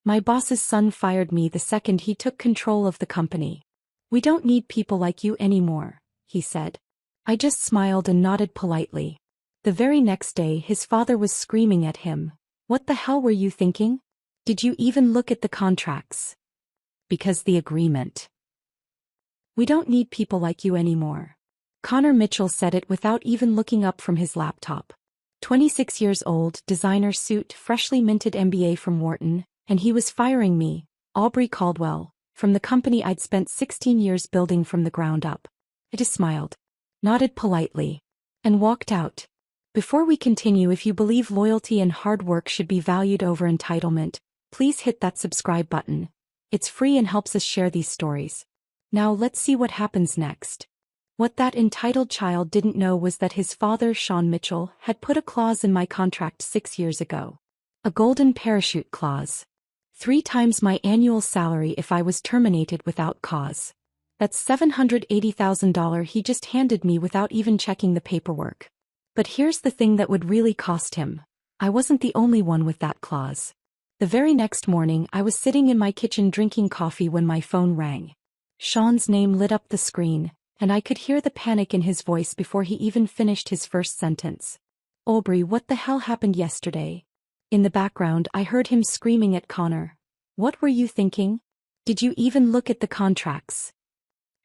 My boss's son fired me the second he took control of the company. We don't need people like you anymore, he said. I just smiled and nodded politely. The very next day his father was screaming at him. What the hell were you thinking? Did you even look at the contracts? Because the agreement. We don't need people like you anymore. Connor Mitchell said it without even looking up from his laptop. 26 years old, designer suit, freshly minted MBA from Wharton, and he was firing me, Aubrey Caldwell, from the company I'd spent 16 years building from the ground up. I just smiled, nodded politely, and walked out. Before we continue, if you believe loyalty and hard work should be valued over entitlement, please hit that subscribe button. It's free and helps us share these stories. Now let's see what happens next. What that entitled child didn't know was that his father, Sean Mitchell, had put a clause in my contract 6 years ago. A golden parachute clause. 3 times my annual salary if I was terminated without cause. That's $780,000 he just handed me without even checking the paperwork. But here's the thing that would really cost him. I wasn't the only one with that clause. The very next morning I was sitting in my kitchen drinking coffee when my phone rang. Sean's name lit up the screen, and I could hear the panic in his voice before he even finished his first sentence. Aubrey, what the hell happened yesterday? In the background I heard him screaming at Connor. What were you thinking? Did you even look at the contracts?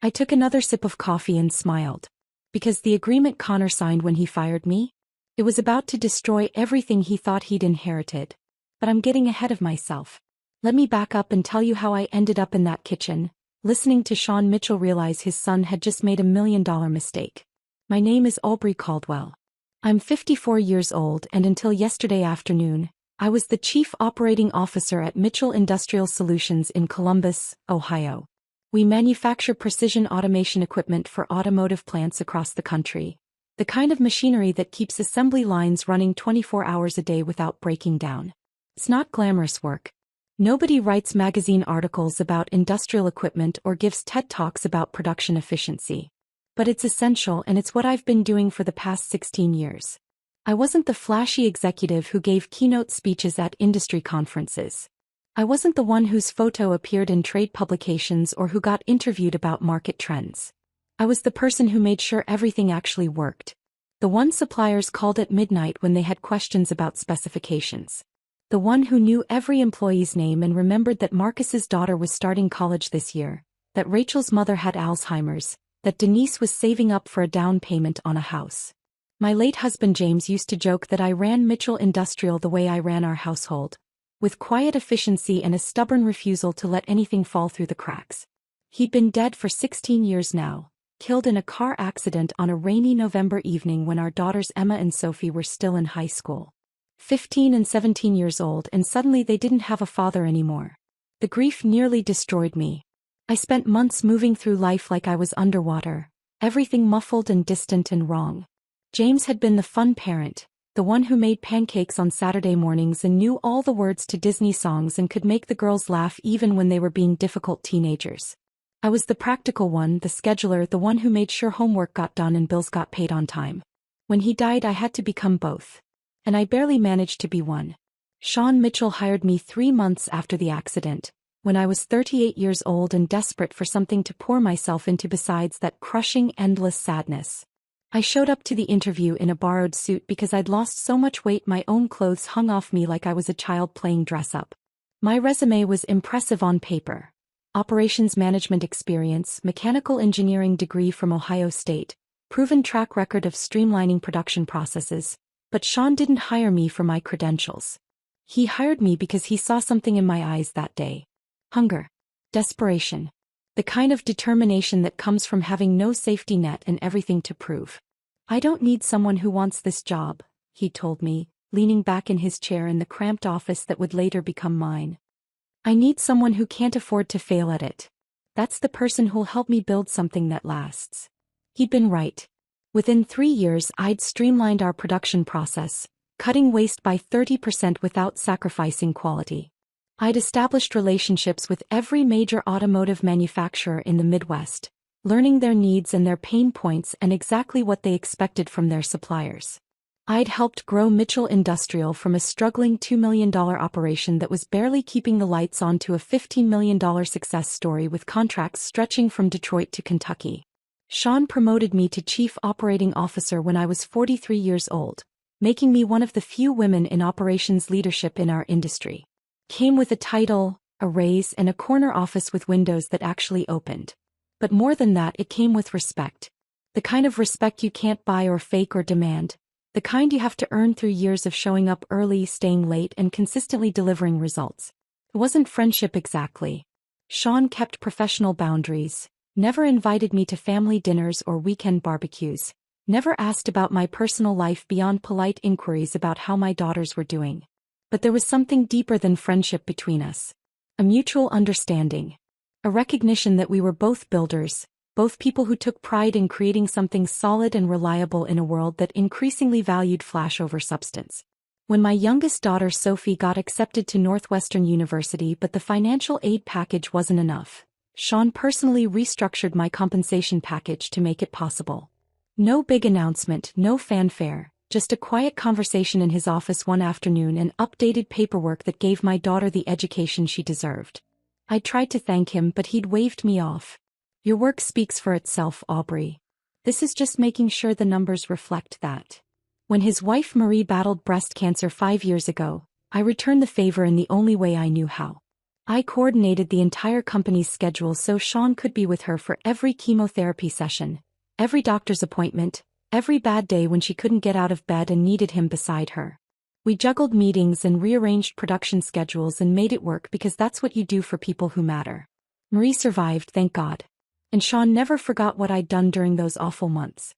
I took another sip of coffee and smiled. Because the agreement Connor signed when he fired me? It was about to destroy everything he thought he'd inherited. But I'm getting ahead of myself. Let me back up and tell you how I ended up in that kitchen, listening to Sean Mitchell realize his son had just made $1 million mistake. My name is Aubrey Caldwell. I'm 54 years old, and until yesterday afternoon, I was the Chief Operating Officer at Mitchell Industrial Solutions in Columbus, Ohio. We manufacture precision automation equipment for automotive plants across the country. The kind of machinery that keeps assembly lines running 24 hours a day without breaking down. It's not glamorous work. Nobody writes magazine articles about industrial equipment or gives TED Talks about production efficiency. But it's essential, and it's what I've been doing for the past 16 years. I wasn't the flashy executive who gave keynote speeches at industry conferences. I wasn't the one whose photo appeared in trade publications or who got interviewed about market trends. I was the person who made sure everything actually worked. The one suppliers called at midnight when they had questions about specifications. The one who knew every employee's name and remembered that Marcus's daughter was starting college this year, that Rachel's mother had Alzheimer's, that Denise was saving up for a down payment on a house. My late husband James used to joke that I ran Mitchell Industrial the way I ran our household, with quiet efficiency and a stubborn refusal to let anything fall through the cracks. He'd been dead for 16 years now, killed in a car accident on a rainy November evening when our daughters Emma and Sophie were still in high school. 15 and 17 years old, and suddenly they didn't have a father anymore. The grief nearly destroyed me. I spent months moving through life like I was underwater, everything muffled and distant and wrong. James had been the fun parent, the one who made pancakes on Saturday mornings and knew all the words to Disney songs and could make the girls laugh even when they were being difficult teenagers. I was the practical one, the scheduler, the one who made sure homework got done and bills got paid on time. When he died, I had to become both. And I barely managed to be one. Sean Mitchell hired me 3 months after the accident, when I was 38 years old and desperate for something to pour myself into besides that crushing, endless sadness. I showed up to the interview in a borrowed suit because I'd lost so much weight my own clothes hung off me like I was a child playing dress-up. My resume was impressive on paper. Operations management experience, mechanical engineering degree from Ohio State, proven track record of streamlining production processes. But Sean didn't hire me for my credentials. He hired me because he saw something in my eyes that day. Hunger. Desperation. The kind of determination that comes from having no safety net and everything to prove. I don't need someone who wants this job, he told me, leaning back in his chair in the cramped office that would later become mine. I need someone who can't afford to fail at it. That's the person who'll help me build something that lasts. He'd been right. Within 3 years, I'd streamlined our production process, cutting waste by 30% without sacrificing quality. I'd established relationships with every major automotive manufacturer in the Midwest, learning their needs and their pain points and exactly what they expected from their suppliers. I'd helped grow Mitchell Industrial from a struggling $2 million operation that was barely keeping the lights on to a $15 million success story with contracts stretching from Detroit to Kentucky. Sean promoted me to Chief Operating Officer when I was 43 years old, making me one of the few women in operations leadership in our industry. Came with a title, a raise, and a corner office with windows that actually opened. But more than that, it came with respect. The kind of respect you can't buy or fake or demand. The kind you have to earn through years of showing up early, staying late, and consistently delivering results. It wasn't friendship exactly. Sean kept professional boundaries, never invited me to family dinners or weekend barbecues, never asked about my personal life beyond polite inquiries about how my daughters were doing. But there was something deeper than friendship between us. A mutual understanding. A recognition that we were both builders, both people who took pride in creating something solid and reliable in a world that increasingly valued flash over substance. When my youngest daughter Sophie got accepted to Northwestern University but the financial aid package wasn't enough, Sean personally restructured my compensation package to make it possible. No big announcement, no fanfare, just a quiet conversation in his office one afternoon and updated paperwork that gave my daughter the education she deserved. I tried to thank him, but he'd waved me off. Your work speaks for itself, Aubrey. This is just making sure the numbers reflect that. When his wife Marie battled breast cancer 5 years ago, I returned the favor in the only way I knew how. I coordinated the entire company's schedule so Sean could be with her for every chemotherapy session, every doctor's appointment, every bad day when she couldn't get out of bed and needed him beside her. We juggled meetings and rearranged production schedules and made it work because that's what you do for people who matter. Marie survived, thank God. And Sean never forgot what I'd done during those awful months.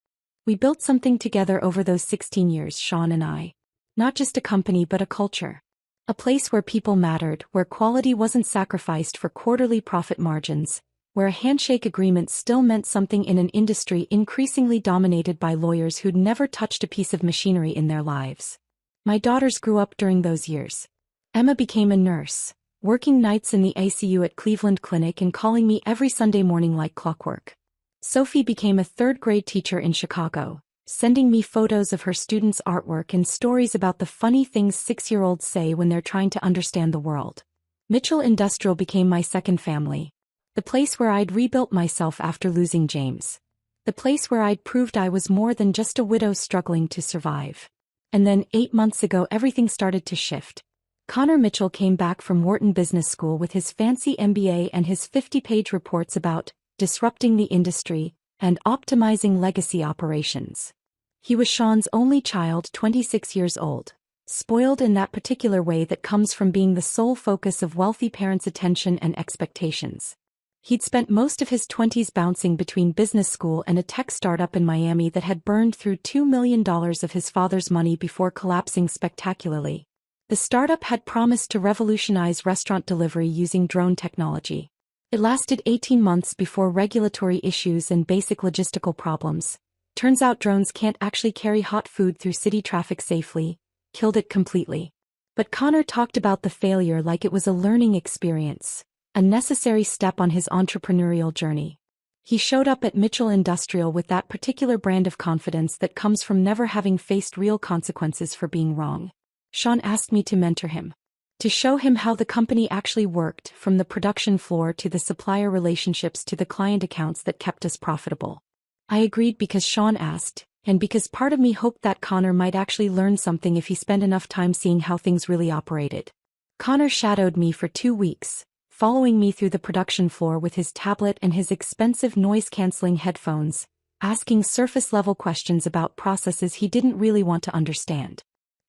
We built something together over those 16 years, Sean and I. Not just a company but a culture. A place where people mattered, where quality wasn't sacrificed for quarterly profit margins, where a handshake agreement still meant something in an industry increasingly dominated by lawyers who'd never touched a piece of machinery in their lives. My daughters grew up during those years. Emma became a nurse, working nights in the ICU at Cleveland Clinic and calling me every Sunday morning like clockwork. Sophie became a third-grade teacher in Chicago, sending me photos of her students' artwork and stories about the funny things 6-year-olds say when they're trying to understand the world. Mitchell Industrial became my second family. The place where I'd rebuilt myself after losing James. The place where I'd proved I was more than just a widow struggling to survive. And then 8 months ago everything started to shift. Connor Mitchell came back from Wharton Business School with his fancy MBA and his 50-page reports about disrupting the industry and optimizing legacy operations. He was Sean's only child, 26 years old, spoiled in that particular way that comes from being the sole focus of wealthy parents' attention and expectations. He'd spent most of his 20s bouncing between business school and a tech startup in Miami that had burned through $2 million of his father's money before collapsing spectacularly. The startup had promised to revolutionize restaurant delivery using drone technology. It lasted 18 months before regulatory issues and basic logistical problems. Turns out drones can't actually carry hot food through city traffic safely. Killed it completely. But Connor talked about the failure like it was a learning experience, a necessary step on his entrepreneurial journey. He showed up at Mitchell Industrial with that particular brand of confidence that comes from never having faced real consequences for being wrong. Sean asked me to mentor him. To show him how the company actually worked, from the production floor to the supplier relationships to the client accounts that kept us profitable. I agreed because Sean asked, and because part of me hoped that Connor might actually learn something if he spent enough time seeing how things really operated. Connor shadowed me for 2 weeks, following me through the production floor with his tablet and his expensive noise-canceling headphones, asking surface-level questions about processes he didn't really want to understand.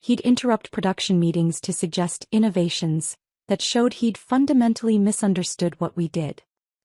He'd interrupt production meetings to suggest innovations that showed he'd fundamentally misunderstood what we did.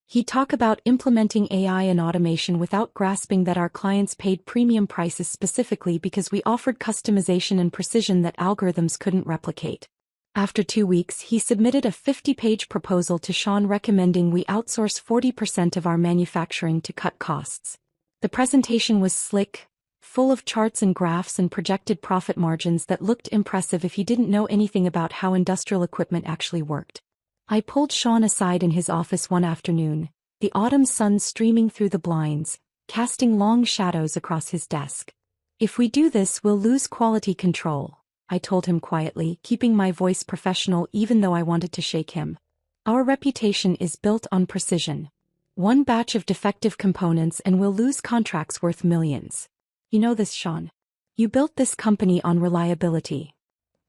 He'd talk about implementing AI and automation without grasping that our clients paid premium prices specifically because we offered customization and precision that algorithms couldn't replicate. After 2 weeks, he submitted a 50-page proposal to Sean recommending we outsource 40% of our manufacturing to cut costs. The presentation was slick, full of charts and graphs and projected profit margins that looked impressive if you didn't know anything about how industrial equipment actually worked. I pulled Sean aside in his office one afternoon, the autumn sun streaming through the blinds, casting long shadows across his desk. If we do this, we'll lose quality control, I told him quietly, keeping my voice professional even though I wanted to shake him. Our reputation is built on precision. One batch of defective components and we'll lose contracts worth millions. You know this, Sean. You built this company on reliability.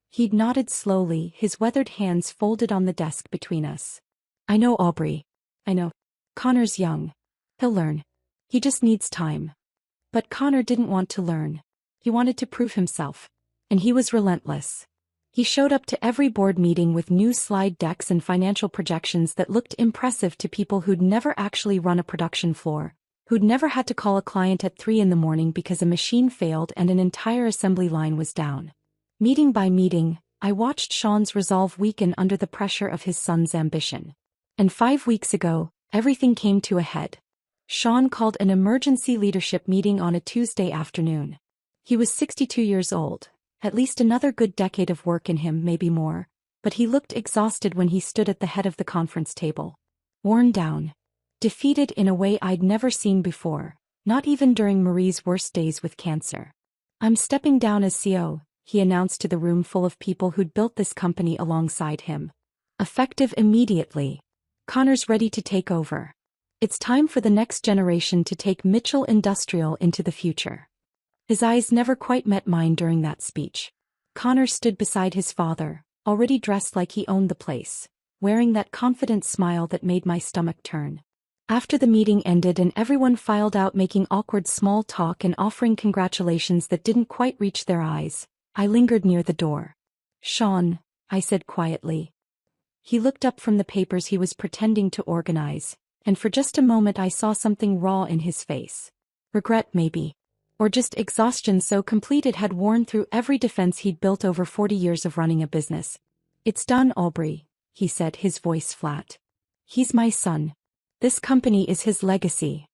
He'd nodded slowly, his weathered hands folded on the desk between us. I know, Aubrey. I know. Connor's young. He'll learn. He just needs time. But Connor didn't want to learn. He wanted to prove himself. And he was relentless. He showed up to every board meeting with new slide decks and financial projections that looked impressive to people who'd never actually run a production floor, who'd never had to call a client at 3 a.m. because a machine failed and an entire assembly line was down. Meeting by meeting, I watched Sean's resolve weaken under the pressure of his son's ambition. And 5 weeks ago, everything came to a head. Sean called an emergency leadership meeting on a Tuesday afternoon. He was 62 years old, at least another good decade of work in him, maybe more, but he looked exhausted when he stood at the head of the conference table. Worn down. Defeated in a way I'd never seen before, not even during Marie's worst days with cancer. I'm stepping down as CEO, he announced to the room full of people who'd built this company alongside him. Effective immediately. Connor's ready to take over. It's time for the next generation to take Mitchell Industrial into the future. His eyes never quite met mine during that speech. Connor stood beside his father, already dressed like he owned the place, wearing that confident smile that made my stomach turn. After the meeting ended and everyone filed out making awkward small talk and offering congratulations that didn't quite reach their eyes, I lingered near the door. Sean, I said quietly. He looked up from the papers he was pretending to organize, and for just a moment I saw something raw in his face. Regret maybe. Or just exhaustion so complete it had worn through every defense he'd built over 40 years of running a business. It's done, Aubrey, he said, his voice flat. He's my son. This company is his legacy.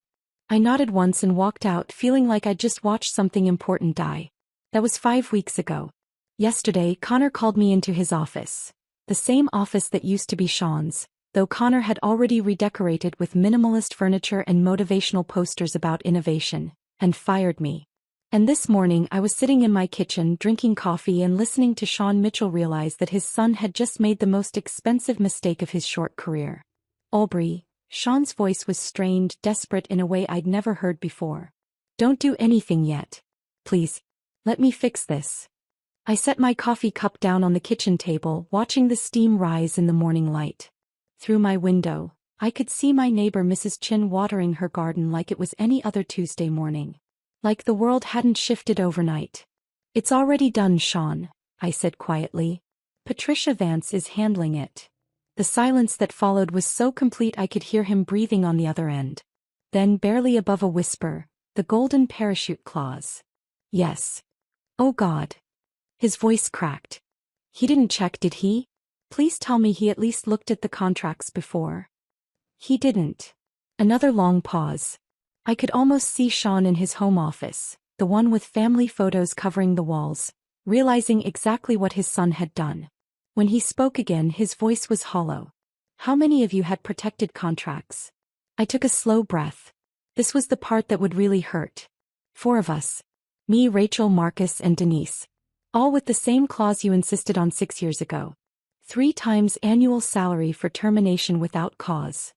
I nodded once and walked out, feeling like I'd just watched something important die. That was 5 weeks ago. Yesterday, Connor called me into his office. The same office that used to be Sean's, though Connor had already redecorated with minimalist furniture and motivational posters about innovation, and fired me. And this morning I was sitting in my kitchen drinking coffee and listening to Sean Mitchell realize that his son had just made the most expensive mistake of his short career. Aubrey, Sean's voice was strained, desperate in a way I'd never heard before. Don't do anything yet. Please. Let me fix this. I set my coffee cup down on the kitchen table, watching the steam rise in the morning light. Through my window, I could see my neighbor Mrs. Chin watering her garden like it was any other Tuesday morning. Like the world hadn't shifted overnight. It's already done, Sean, I said quietly. Patricia Vance is handling it. The silence that followed was so complete I could hear him breathing on the other end. Then, barely above a whisper, the golden parachute clause. Yes. Oh God. His voice cracked. He didn't check, did he? Please tell me he at least looked at the contracts before. He didn't. Another long pause. I could almost see Sean in his home office, the one with family photos covering the walls, realizing exactly what his son had done. When he spoke again, his voice was hollow. How many of you had protected contracts? I took a slow breath. This was the part that would really hurt. 4 of us. Me, Rachel, Marcus, and Denise. All with the same clause you insisted on 6 years ago. 3 times annual salary for termination without cause.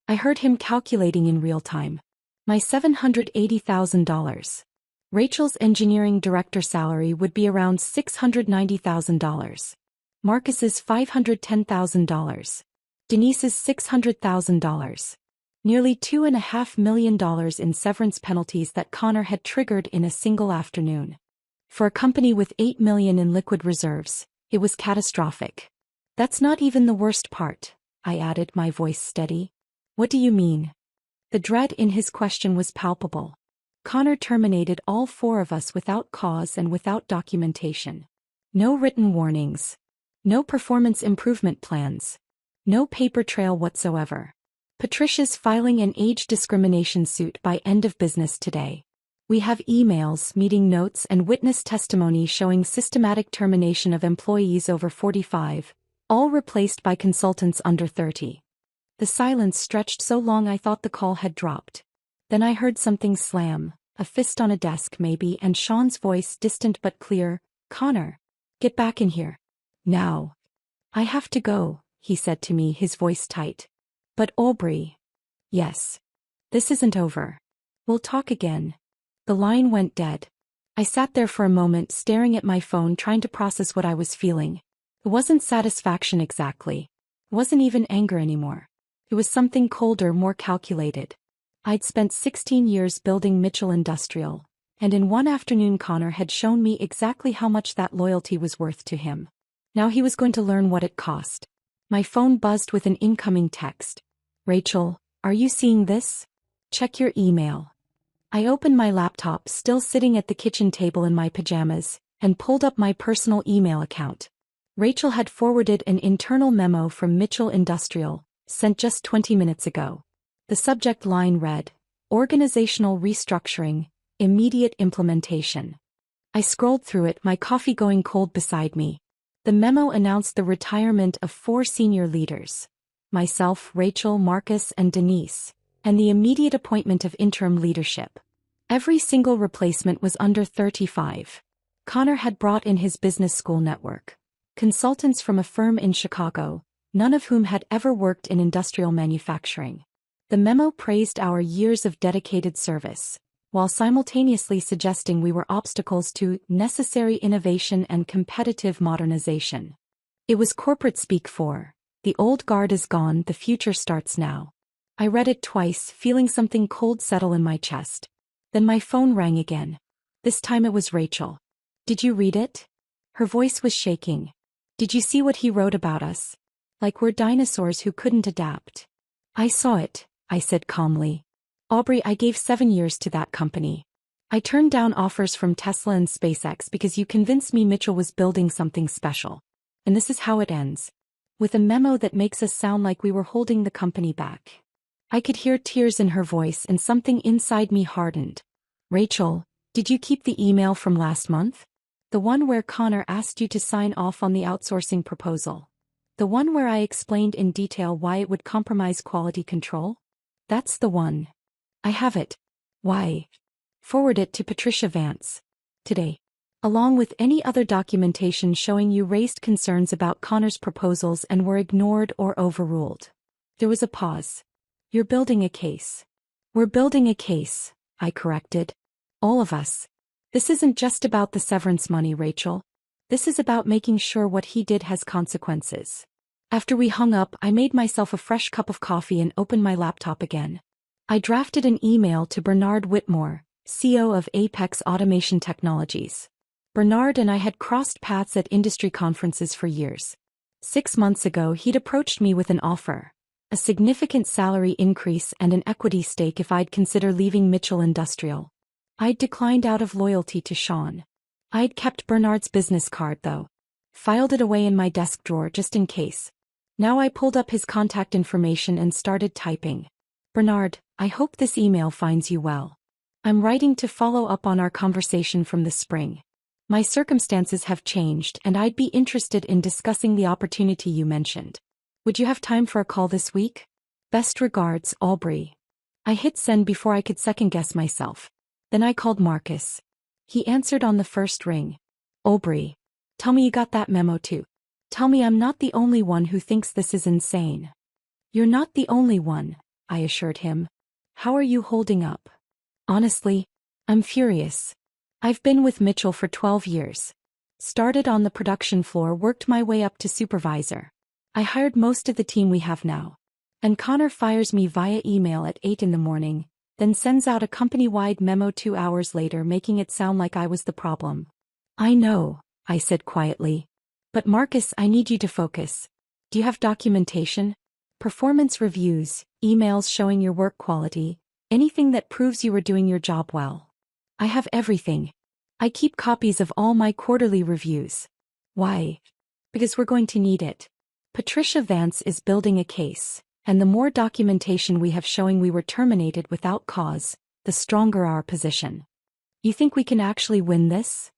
I heard him calculating in real time. My $780,000. Rachel's engineering director salary would be around $690,000. Marcus's $510,000. Denise's $600,000. Nearly $2.5 million in severance penalties that Connor had triggered in a single afternoon. For a company with $8 million in liquid reserves, it was catastrophic. That's not even the worst part, I added, my voice steady. What do you mean? The dread in his question was palpable. Connor terminated all 4 of us without cause and without documentation. No written warnings. No performance improvement plans. No paper trail whatsoever. Patricia's filing an age discrimination suit by end of business today. We have emails, meeting notes, and witness testimony showing systematic termination of employees over 45, all replaced by consultants under 30. The silence stretched so long I thought the call had dropped. Then I heard something slam, a fist on a desk maybe, and Sean's voice, distant but clear, "Connor, get back in here. Now." "I have to go," he said to me, his voice tight. "But Aubrey." "Yes. This isn't over. We'll talk again." The line went dead. I sat there for a moment staring at my phone, trying to process what I was feeling. It wasn't satisfaction exactly. It wasn't even anger anymore. It was something colder, more calculated. I'd spent 16 years building Mitchell Industrial, and in one afternoon Connor had shown me exactly how much that loyalty was worth to him. Now he was going to learn what it cost. My phone buzzed with an incoming text. "Rachel, are you seeing this? Check your email." I opened my laptop, still sitting at the kitchen table in my pajamas, and pulled up my personal email account. Rachel had forwarded an internal memo from Mitchell Industrial, sent just 20 minutes ago. The subject line read, "Organizational restructuring, immediate implementation." I scrolled through it, my coffee going cold beside me. The memo announced the retirement of 4 senior leaders: myself, Rachel, Marcus, and Denise, and the immediate appointment of interim leadership. Every single replacement was under 35. Connor had brought in his business school network. Consultants from a firm in Chicago, none of whom had ever worked in industrial manufacturing. The memo praised our years of dedicated service, while simultaneously suggesting we were obstacles to necessary innovation and competitive modernization. It was corporate speak for, "The old guard is gone, the future starts now." I read it twice, feeling something cold settle in my chest. Then my phone rang again. This time it was Rachel. "Did you read it?" Her voice was shaking. "Did you see what he wrote about us? Like we're dinosaurs who couldn't adapt." "I saw it," I said calmly. "Aubrey, I gave 7 years to that company. I turned down offers from Tesla and SpaceX because you convinced me Mitchell was building something special. And this is how it ends. With a memo that makes us sound like we were holding the company back." I could hear tears in her voice and something inside me hardened. "Rachel, did you keep the email from last month? The one where Connor asked you to sign off on the outsourcing proposal? The one where I explained in detail why it would compromise quality control?" "That's the one. I have it." "Why?" "Forward it to Patricia Vance. Today. Along with any other documentation showing you raised concerns about Connor's proposals and were ignored or overruled." There was a pause. "You're building a case." "We're building a case," I corrected. "All of us. This isn't just about the severance money, Rachel. This is about making sure what he did has consequences." After we hung up, I made myself a fresh cup of coffee and opened my laptop again. I drafted an email to Bernard Whitmore, CEO of Apex Automation Technologies. Bernard and I had crossed paths at industry conferences for years. 6 months ago he'd approached me with an offer: a significant salary increase and an equity stake if I'd consider leaving Mitchell Industrial. I'd declined out of loyalty to Sean. I'd kept Bernard's business card though. Filed it away in my desk drawer just in case. Now I pulled up his contact information and started typing. "Bernard, I hope this email finds you well. I'm writing to follow up on our conversation from the spring. My circumstances have changed and I'd be interested in discussing the opportunity you mentioned. Would you have time for a call this week? Best regards, Aubrey." I hit send before I could second-guess myself. Then I called Marcus. He answered on the first ring. "Aubrey, tell me you got that memo too. Tell me I'm not the only one who thinks this is insane." "You're not the only one," I assured him. "How are you holding up?" "Honestly, I'm furious. I've been with Mitchell for 12 years. Started on the production floor, worked my way up to supervisor. I hired most of the team we have now. And Connor fires me via email at 8 in the morning, then sends out a company-wide memo 2 hours later making it sound like I was the problem." "I know," I said quietly. "But Marcus, I need you to focus. Do you have documentation? Performance reviews, emails showing your work quality, anything that proves you were doing your job well?" "I have everything. I keep copies of all my quarterly reviews." "Why?" "Because we're going to need it. Patricia Vance is building a case, and the more documentation we have showing we were terminated without cause, the stronger our position." "You think we can actually win this?"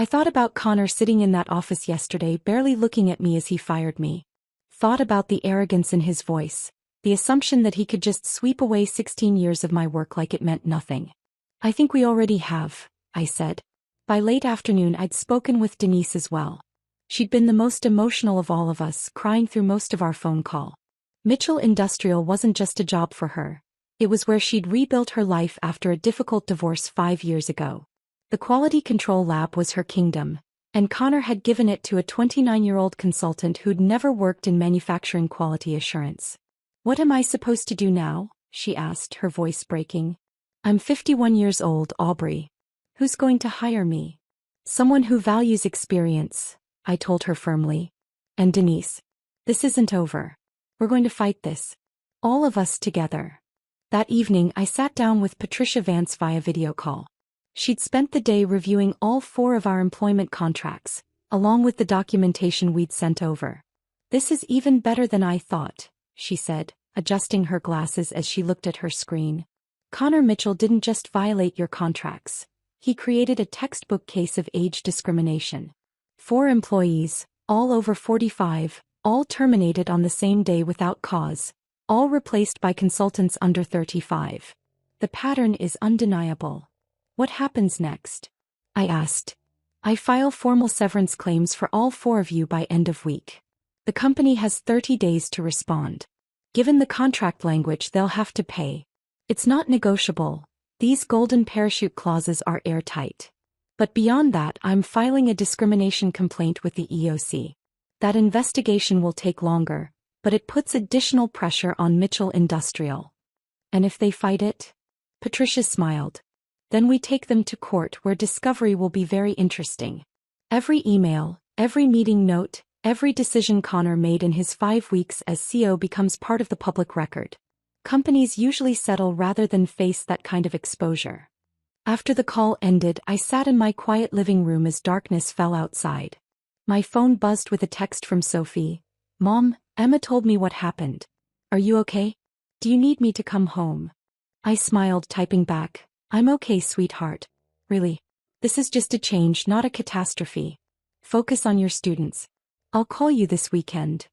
I thought about Connor sitting in that office yesterday, barely looking at me as he fired me. Thought about the arrogance in his voice, the assumption that he could just sweep away 16 years of my work like it meant nothing. I think we already have, I said. By late afternoon I'd spoken with Denise as well. She'd been the most emotional of all of us, crying through most of our phone call. Mitchell Industrial wasn't just a job for her. It was where she'd rebuilt her life after a difficult divorce 5 years ago. The quality control lab was her kingdom, and Connor had given it to a 29-year-old consultant who'd never worked in manufacturing quality assurance. What am I supposed to do now? She asked, her voice breaking. I'm 51 years old, Aubrey. Who's going to hire me? Someone who values experience, I told her firmly. And Denise, this isn't over. We're going to fight this. All of us together. That evening I sat down with Patricia Vance via video call. She'd spent the day reviewing all 4 of our employment contracts, along with the documentation we'd sent over. This is even better than I thought, she said, adjusting her glasses as she looked at her screen. Connor Mitchell didn't just violate your contracts. He created a textbook case of age discrimination. 4 employees, all over 45, all terminated on the same day without cause, all replaced by consultants under 35. The pattern is undeniable. What happens next? I asked. I file formal severance claims for all 4 of you by end of week. The company has 30 days to respond. Given the contract language, they'll have to pay. It's not negotiable. These golden parachute clauses are airtight. But beyond that, I'm filing a discrimination complaint with the EOC. That investigation will take longer, but it puts additional pressure on Mitchell Industrial. And if they fight it? Patricia smiled. Then we take them to court where discovery will be very interesting. Every email, every meeting note, every decision Connor made in his 5 weeks as CEO becomes part of the public record. Companies usually settle rather than face that kind of exposure. After the call ended, I sat in my quiet living room as darkness fell outside. My phone buzzed with a text from Sophie. Mom, Emma told me what happened. Are you okay? Do you need me to come home? I smiled, typing back. I'm okay, sweetheart. Really. This is just a change, not a catastrophe. Focus on your students. I'll call you this weekend.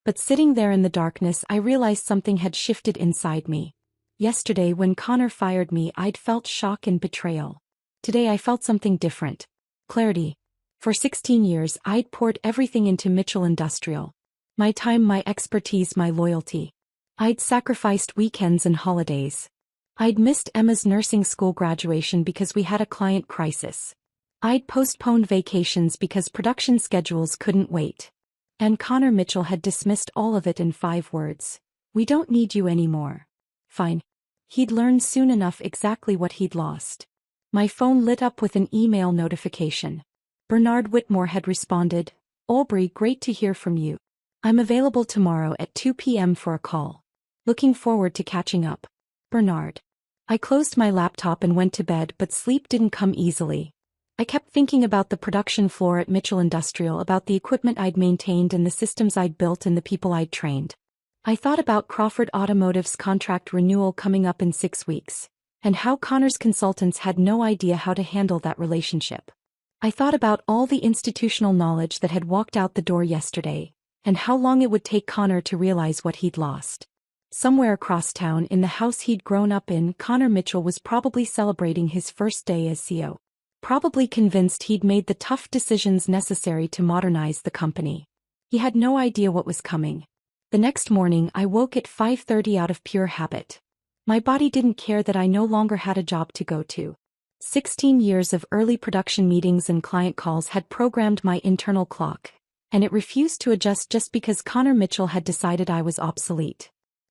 But sitting there in the darkness, I realized something had shifted inside me. Yesterday, when Connor fired me, I'd felt shock and betrayal. Today I felt something different. Clarity. For 16 years, I'd poured everything into Mitchell Industrial. My time, my expertise, my loyalty. I'd sacrificed weekends and holidays. I'd missed Emma's nursing school graduation because we had a client crisis. I'd postponed vacations because production schedules couldn't wait. And Connor Mitchell had dismissed all of it in 5 words. We don't need you anymore. Fine. He'd learned soon enough exactly what he'd lost. My phone lit up with an email notification. Bernard Whitmore had responded. Aubrey, great to hear from you. I'm available tomorrow at 2 p.m. for a call. Looking forward to catching up. Bernard. I closed my laptop and went to bed, but sleep didn't come easily. I kept thinking about the production floor at Mitchell Industrial, about the equipment I'd maintained and the systems I'd built and the people I'd trained. I thought about Crawford Automotive's contract renewal coming up in 6 weeks, and how Connor's consultants had no idea how to handle that relationship. I thought about all the institutional knowledge that had walked out the door yesterday, and how long it would take Connor to realize what he'd lost. Somewhere across town, in the house he'd grown up in, Connor Mitchell was probably celebrating his first day as CEO. Probably convinced he'd made the tough decisions necessary to modernize the company. He had no idea what was coming. The next morning I woke at 5:30 out of pure habit. My body didn't care that I no longer had a job to go to. 16 years of early production meetings and client calls had programmed my internal clock, and it refused to adjust just because Connor Mitchell had decided I was obsolete.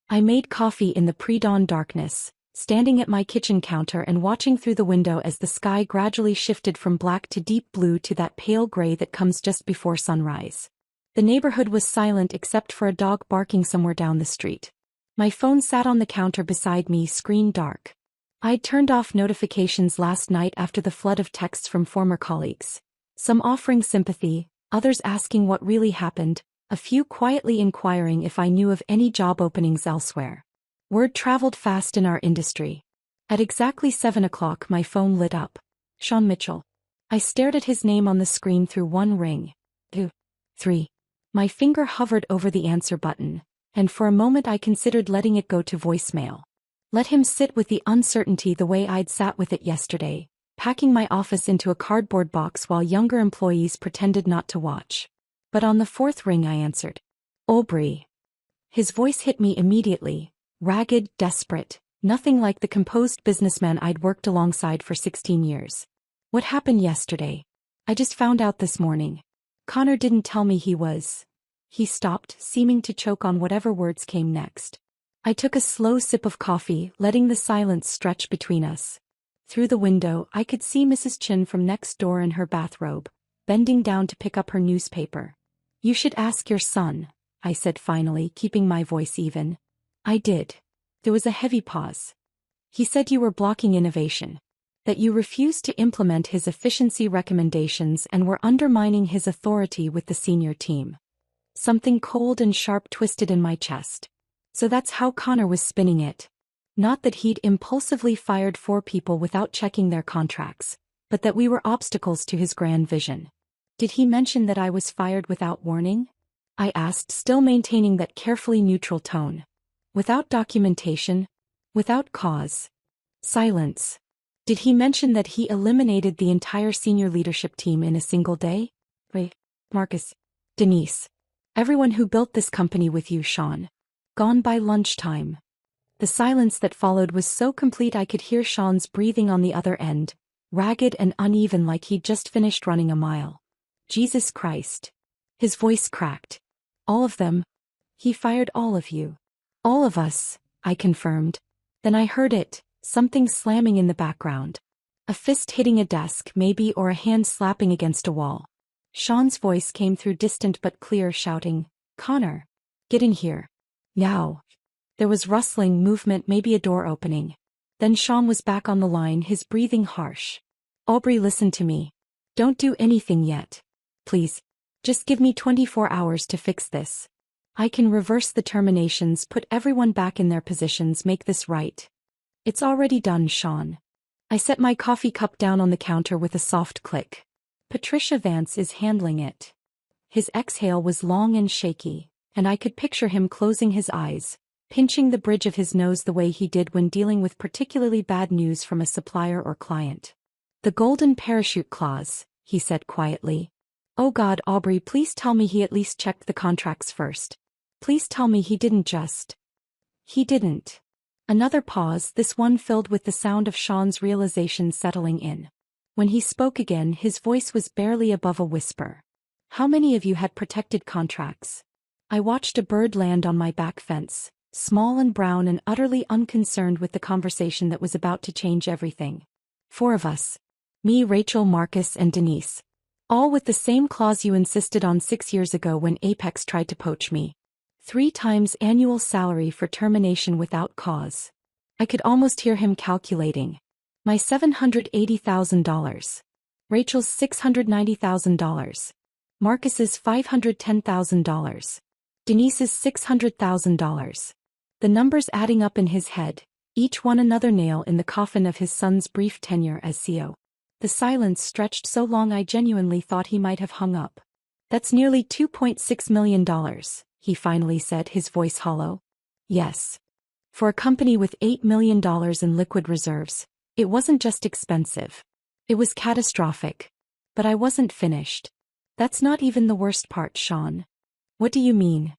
I made coffee in the pre-dawn darkness, standing at my kitchen counter and watching through the window as the sky gradually shifted from black to deep blue to that pale gray that comes just before sunrise. The neighborhood was silent except for a dog barking somewhere down the street. My phone sat on the counter beside me, screen dark. I'd turned off notifications last night after the flood of texts from former colleagues. Some offering sympathy, others asking what really happened, a few quietly inquiring if I knew of any job openings elsewhere. Word traveled fast in our industry. At exactly 7 o'clock my phone lit up. Sean Mitchell. I stared at his name on the screen through 1 ring. 2. 3. My finger hovered over the answer button, and for a moment I considered letting it go to voicemail. Let him sit with the uncertainty the way I'd sat with it yesterday, packing my office into a cardboard box while younger employees pretended not to watch. But on the fourth ring I answered. Aubrey. His voice hit me immediately, ragged, desperate, nothing like the composed businessman I'd worked alongside for 16 years. What happened yesterday? I just found out this morning. Connor didn't tell me he was. He stopped, seeming to choke on whatever words came next. I took a slow sip of coffee, letting the silence stretch between us. Through the window, I could see Mrs. Chin from next door in her bathrobe, bending down to pick up her newspaper. You should ask your son, I said finally, keeping my voice even. I did. There was a heavy pause. He said you were blocking innovation, that you refused to implement his efficiency recommendations and were undermining his authority with the senior team. Something cold and sharp twisted in my chest. So that's how Connor was spinning it. Not that he'd impulsively fired 4 people without checking their contracts, but that we were obstacles to his grand vision. Did he mention that I was fired without warning? I asked, still maintaining that carefully neutral tone. Without documentation? Without cause? Silence. Did he mention that he eliminated the entire senior leadership team in a single day? Ray, Marcus, Denise. Everyone who built this company with you, Sean. Gone by lunchtime. The silence that followed was so complete I could hear Sean's breathing on the other end, ragged and uneven like he'd just finished running a mile. Jesus Christ. His voice cracked. All of them? He fired all of you. All of us, I confirmed. Then I heard it, something slamming in the background. A fist hitting a desk maybe, or a hand slapping against a wall. Sean's voice came through, distant but clear, shouting, Connor. Get in here. Now. There was rustling, movement, maybe a door opening. Then Sean was back on the line, his breathing harsh. Aubrey, listen to me. Don't do anything yet. Please. Just give me 24 hours to fix this. I can reverse the terminations, put everyone back in their positions, make this right. It's already done, Sean. I set my coffee cup down on the counter with a soft click. Patricia Vance is handling it. His exhale was long and shaky, and I could picture him closing his eyes, pinching the bridge of his nose the way he did when dealing with particularly bad news from a supplier or client. The golden parachute clause, he said quietly. Oh God, Aubrey, please tell me he at least checked the contracts first. Please tell me he didn't just. He didn't. Another pause, this one filled with the sound of Sean's realization settling in. When he spoke again, his voice was barely above a whisper. How many of you had protected contracts? I watched a bird land on my back fence, small and brown and utterly unconcerned with the conversation that was about to change everything. 4 of us. Me, Rachel, Marcus, and Denise. All with the same clause you insisted on 6 years ago when Apex tried to poach me. 3 times annual salary for termination without cause. I could almost hear him calculating. My $780,000. Rachel's $690,000. Marcus's $510,000. Denise's $600,000. The numbers adding up in his head, each one another nail in the coffin of his son's brief tenure as CEO. The silence stretched so long I genuinely thought he might have hung up. That's nearly $2.6 million, he finally said, his voice hollow. Yes. For a company with $8 million in liquid reserves, it wasn't just expensive. It was catastrophic. But I wasn't finished. That's not even the worst part, Sean. What do you mean?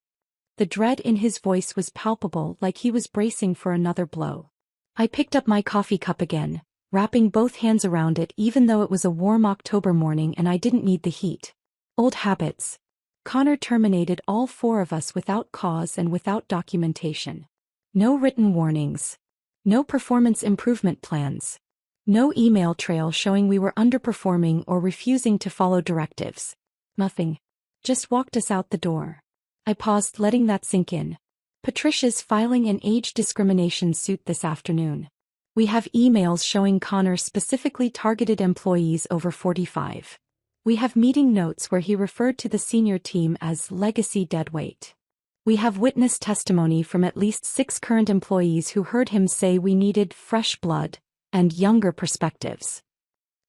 The dread in his voice was palpable, like he was bracing for another blow. I picked up my coffee cup again, wrapping both hands around it even though it was a warm October morning and I didn't need the heat. Old habits. Connor terminated all 4 of us without cause and without documentation. No written warnings. No performance improvement plans. No email trail showing we were underperforming or refusing to follow directives. Nothing. Just walked us out the door. I paused, letting that sink in. Patricia's filing an age discrimination suit this afternoon. We have emails showing Connor specifically targeted employees over 45. We have meeting notes where he referred to the senior team as legacy deadweight. We have witness testimony from at least 6 current employees who heard him say we needed fresh blood and younger perspectives.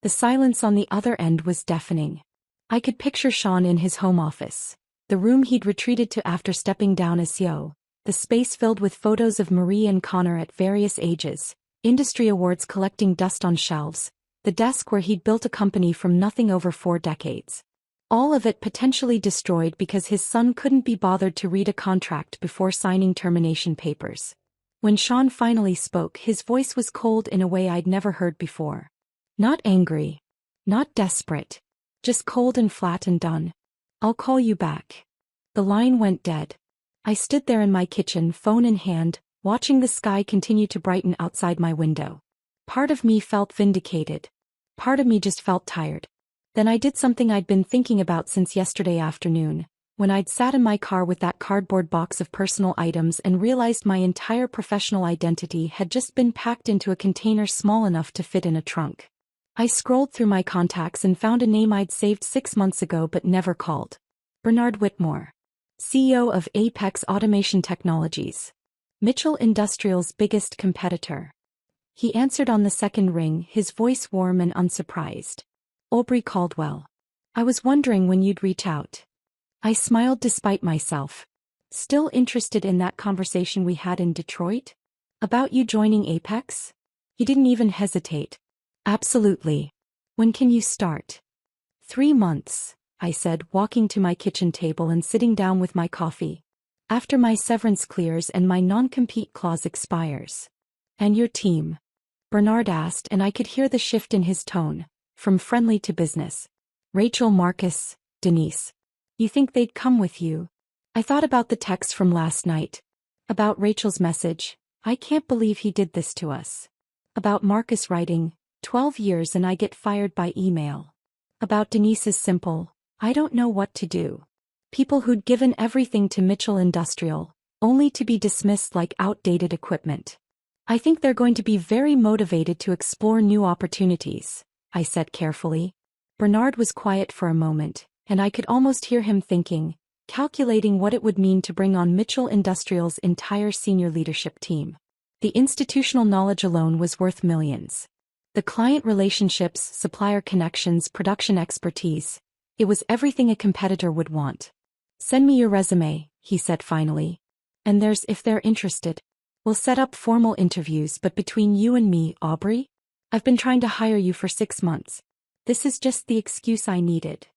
The silence on the other end was deafening. I could picture Sean in his home office, the room he'd retreated to after stepping down as CEO, the the space filled with photos of Marie and Connor at various ages, industry awards collecting dust on shelves, the desk where he'd built a company from nothing over 4 decades. All of it potentially destroyed because his son couldn't be bothered to read a contract before signing termination papers. When Sean finally spoke, his voice was cold in a way I'd never heard before. Not angry. Not desperate. Just cold and flat and done. "I'll call you back." The line went dead. I stood there in my kitchen, phone in hand, watching the sky continue to brighten outside my window. Part of me felt vindicated. Part of me just felt tired. Then I did something I'd been thinking about since yesterday afternoon, when I'd sat in my car with that cardboard box of personal items and realized my entire professional identity had just been packed into a container small enough to fit in a trunk. I scrolled through my contacts and found a name I'd saved 6 months ago but never called. Bernard Whitmore. CEO of Apex Automation Technologies. Mitchell Industrial's biggest competitor. He answered on the second ring, his voice warm and unsurprised. "Aubrey Caldwell. I was wondering when you'd reach out." I smiled despite myself. "Still interested in that conversation we had in Detroit? About you joining Apex?" He didn't even hesitate. "Absolutely. When can you start?" 3 months, I said, walking to my kitchen table and sitting down with my coffee. "After my severance clears and my non-compete clause expires." "And your team?" Bernard asked, and I could hear the shift in his tone, from friendly to business. "Rachel, Marcus, Denise. You think they'd come with you?" I thought about the text from last night. About Rachel's message, "I can't believe he did this to us." About Marcus writing, 12 years and I get fired by email." About Denise's simple, "I don't know what to do." People who'd given everything to Mitchell Industrial, only to be dismissed like outdated equipment. "I think they're going to be very motivated to explore new opportunities," I said carefully. Bernard was quiet for a moment, and I could almost hear him thinking, calculating what it would mean to bring on Mitchell Industrial's entire senior leadership team. The institutional knowledge alone was worth millions. The client relationships, supplier connections, production expertise. It was everything a competitor would want. "Send me your resume," he said finally. "And if they're interested. We'll set up formal interviews, but between you and me, Aubrey, I've been trying to hire you for 6 months. This is just the excuse I needed."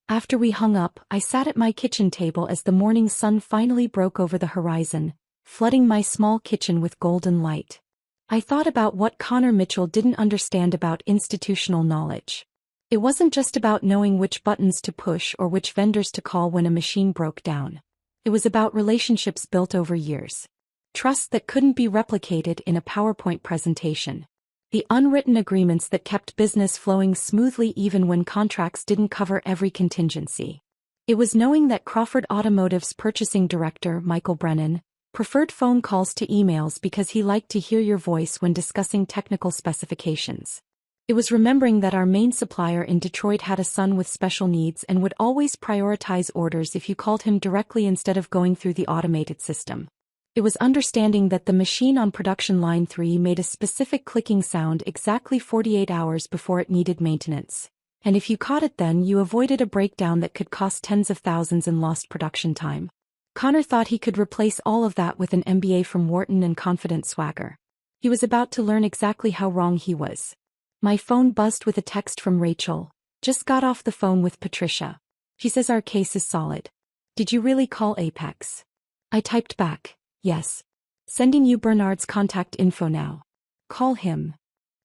After we hung up, I sat at my kitchen table as the morning sun finally broke over the horizon, flooding my small kitchen with golden light. I thought about what Connor Mitchell didn't understand about institutional knowledge. It wasn't just about knowing which buttons to push or which vendors to call when a machine broke down. It was about relationships built over years. Trust that couldn't be replicated in a PowerPoint presentation. The unwritten agreements that kept business flowing smoothly even when contracts didn't cover every contingency. It was knowing that Crawford Automotive's purchasing director, Michael Brennan, preferred phone calls to emails because he liked to hear your voice when discussing technical specifications. It was remembering that our main supplier in Detroit had a son with special needs and would always prioritize orders if you called him directly instead of going through the automated system. It was understanding that the machine on production line 3 made a specific clicking sound exactly 48 hours before it needed maintenance. And if you caught it then, you avoided a breakdown that could cost tens of thousands in lost production time. Connor thought he could replace all of that with an MBA from Wharton and confident swagger. He was about to learn exactly how wrong he was. My phone buzzed with a text from Rachel. "Just got off the phone with Patricia. She says our case is solid. Did you really call Apex?" I typed back, "Yes. Sending you Bernard's contact info now. Call him."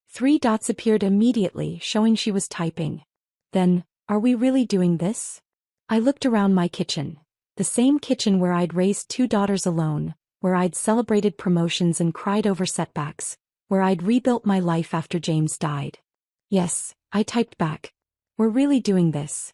3 dots appeared immediately, showing she was typing. Then, "Are we really doing this?" I looked around my kitchen. The same kitchen where I'd raised 2 daughters alone, where I'd celebrated promotions and cried over setbacks, where I'd rebuilt my life after James died. "Yes," I typed back. "We're really doing this."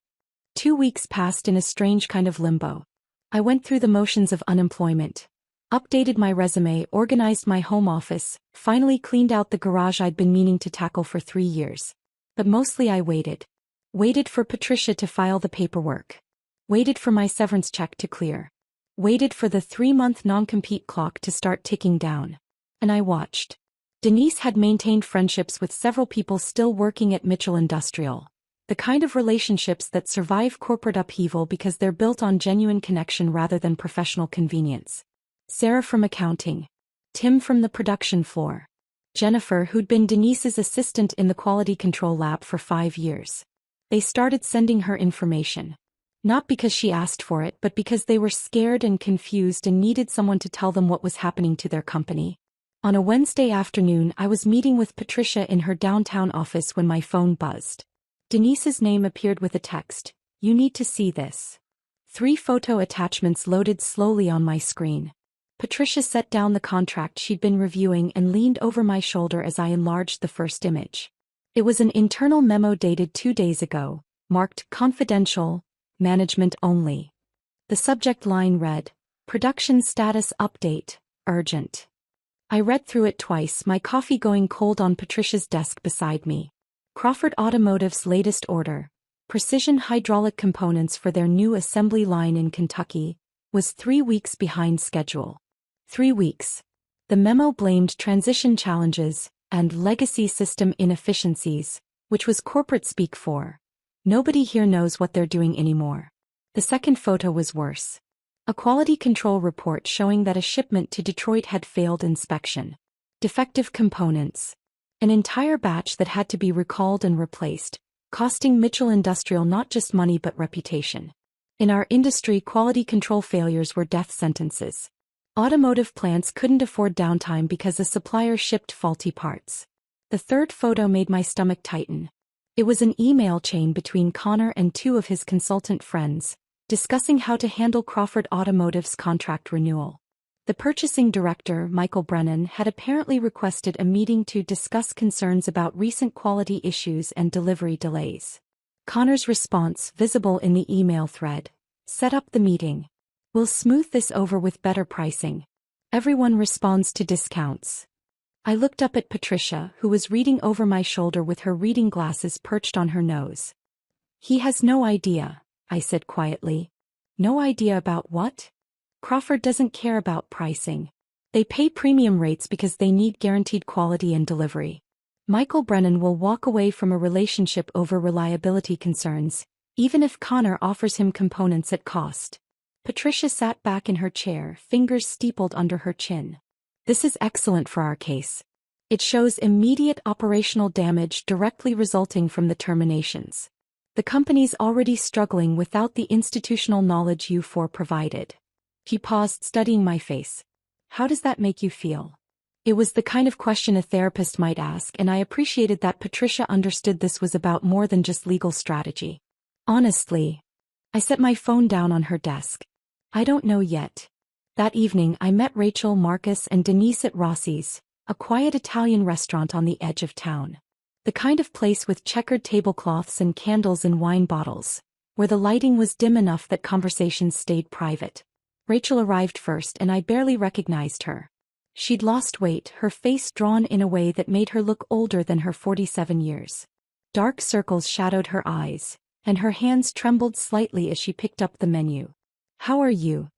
2 weeks passed in a strange kind of limbo. I went through the motions of unemployment. Updated my resume, organized my home office, finally cleaned out the garage I'd been meaning to tackle for 3 years. But mostly I waited. Waited for Patricia to file the paperwork. Waited for my severance check to clear. Waited for the 3-month non-compete clock to start ticking down. And I watched. Denise had maintained friendships with several people still working at Mitchell Industrial. The kind of relationships that survive corporate upheaval because they're built on genuine connection rather than professional convenience. Sarah from accounting. Tim from the production floor. Jennifer, who'd been Denise's assistant in the quality control lab for 5 years. They started sending her information. Not because she asked for it, but because they were scared and confused and needed someone to tell them what was happening to their company. On a Wednesday afternoon, I was meeting with Patricia in her downtown office when my phone buzzed. Denise's name appeared with a text. "You need to see this." 3 photo attachments loaded slowly on my screen. Patricia set down the contract she'd been reviewing and leaned over my shoulder as I enlarged the first image. It was an internal memo dated 2 days ago, marked confidential, management only. The subject line read, "Production status update, urgent." I read through it twice, my coffee going cold on Patricia's desk beside me. Crawford Automotive's latest order, precision hydraulic components for their new assembly line in Kentucky, was 3 weeks behind schedule. 3 weeks. The memo blamed transition challenges and legacy system inefficiencies, which was corporate speak for, "Nobody here knows what they're doing anymore." The second photo was worse. A quality control report showing that a shipment to Detroit had failed inspection. Defective components. An entire batch that had to be recalled and replaced, costing Mitchell Industrial not just money but reputation. In our industry, quality control failures were death sentences. Automotive plants couldn't afford downtime because a supplier shipped faulty parts. The third photo made my stomach tighten. It was an email chain between Connor and 2 of his consultant friends, discussing how to handle Crawford Automotive's contract renewal. The purchasing director, Michael Brennan, had apparently requested a meeting to discuss concerns about recent quality issues and delivery delays. Connor's response, visible in the email thread: "Set up the meeting. We'll smooth this over with better pricing. Everyone responds to discounts." I looked up at Patricia, who was reading over my shoulder with her reading glasses perched on her nose. "He has no idea," I said quietly. "No idea about what?" "Crawford doesn't care about pricing. They pay premium rates because they need guaranteed quality and delivery. Michael Brennan will walk away from a relationship over reliability concerns, even if Connor offers him components at cost." Patricia sat back in her chair, fingers steepled under her chin. "This is excellent for our case. It shows immediate operational damage directly resulting from the terminations. The company's already struggling without the institutional knowledge you four provided." He paused, studying my face. "How does that make you feel?" It was the kind of question a therapist might ask, and I appreciated that Patricia understood this was about more than just legal strategy. "Honestly," I set my phone down on her desk, "I don't know yet." That evening I met Rachel, Marcus, and Denise at Rossi's, a quiet Italian restaurant on the edge of town. The kind of place with checkered tablecloths and candles and wine bottles, where the lighting was dim enough that conversations stayed private. Rachel arrived first and I barely recognized her. She'd lost weight, her face drawn in a way that made her look older than her 47 years. Dark circles shadowed her eyes, and her hands trembled slightly as she picked up the menu. "How are you?"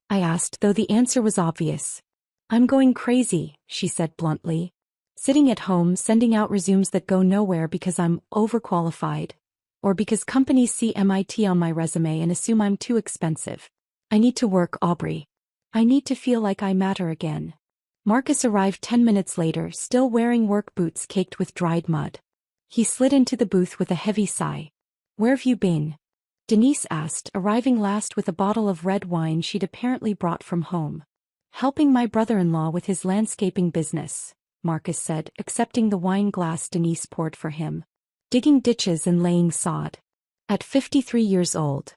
I asked, though the answer was obvious. "I'm going crazy," she said bluntly. "Sitting at home sending out resumes that go nowhere because I'm overqualified, or because companies see MIT on my resume and assume I'm too expensive. I need to work, Aubrey. I need to feel like I matter again." Marcus arrived 10 minutes later, still wearing work boots caked with dried mud. He slid into the booth with a heavy sigh. "Where have you been?" Denise asked, arriving last with a bottle of red wine she'd apparently brought from home. "Helping my brother-in-law with his landscaping business," Marcus said, accepting the wine glass Denise poured for him. "Digging ditches and laying sod. At 53 years old.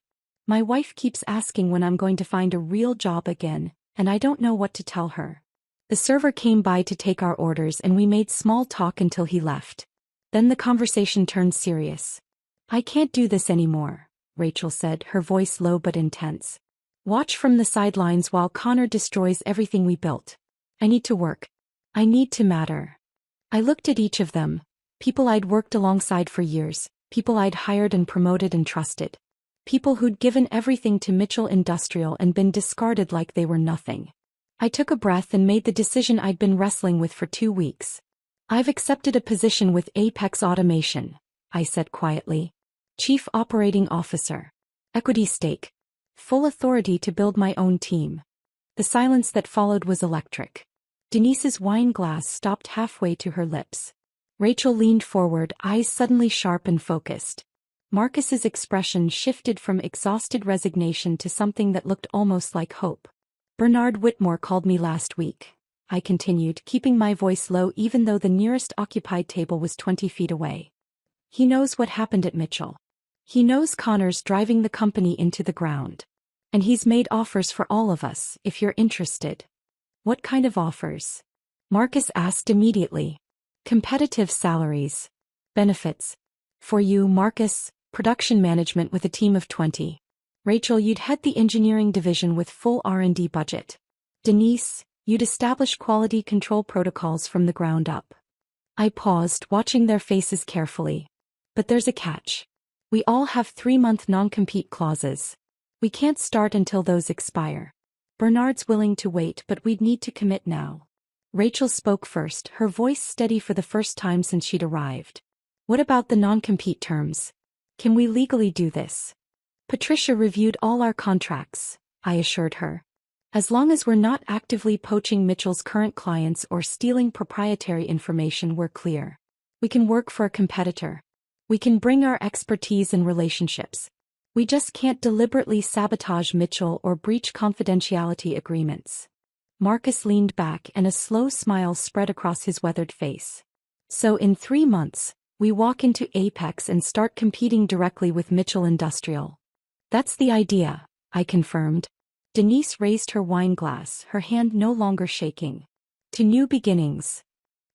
My wife keeps asking when I'm going to find a real job again, and I don't know what to tell her." The server came by to take our orders and we made small talk until he left. Then the conversation turned serious. "I can't do this anymore," Rachel said, her voice low but intense. "Watch from the sidelines while Connor destroys everything we built. I need to work. I need to matter." I looked at each of them, people I'd worked alongside for years, people I'd hired and promoted and trusted. People who'd given everything to Mitchell Industrial and been discarded like they were nothing. I took a breath and made the decision I'd been wrestling with for 2 weeks. "I've accepted a position with Apex Automation," I said quietly. "Chief Operating Officer. Equity stake. Full authority to build my own team." The silence that followed was electric. Denise's wine glass stopped halfway to her lips. Rachel leaned forward, eyes suddenly sharp and focused. Marcus's expression shifted from exhausted resignation to something that looked almost like hope. Bernard Whitmore called me last week, I continued, keeping my voice low even though the nearest occupied table was 20 feet away. He knows what happened at Mitchell. He knows Connor's driving the company into the ground. And he's made offers for all of us, if you're interested. What kind of offers? Marcus asked immediately. Competitive salaries. Benefits. For you, Marcus, production management with a team of 20. Rachel, you'd head the engineering division with full R&D budget. Denise, you'd establish quality control protocols from the ground up. I paused, watching their faces carefully. But there's a catch. We all have 3-month non-compete clauses. We can't start until those expire. Bernard's willing to wait, but we'd need to commit now. Rachel spoke first, her voice steady for the first time since she'd arrived. What about the non-compete terms? Can we legally do this? Patricia reviewed all our contracts, I assured her. As long as we're not actively poaching Mitchell's current clients or stealing proprietary information, we're clear. We can work for a competitor. We can bring our expertise and relationships. We just can't deliberately sabotage Mitchell or breach confidentiality agreements. Marcus leaned back and a slow smile spread across his weathered face. So in 3 months, we walk into Apex and start competing directly with Mitchell Industrial. That's the idea, I confirmed. Denise raised her wine glass, her hand no longer shaking. To new beginnings.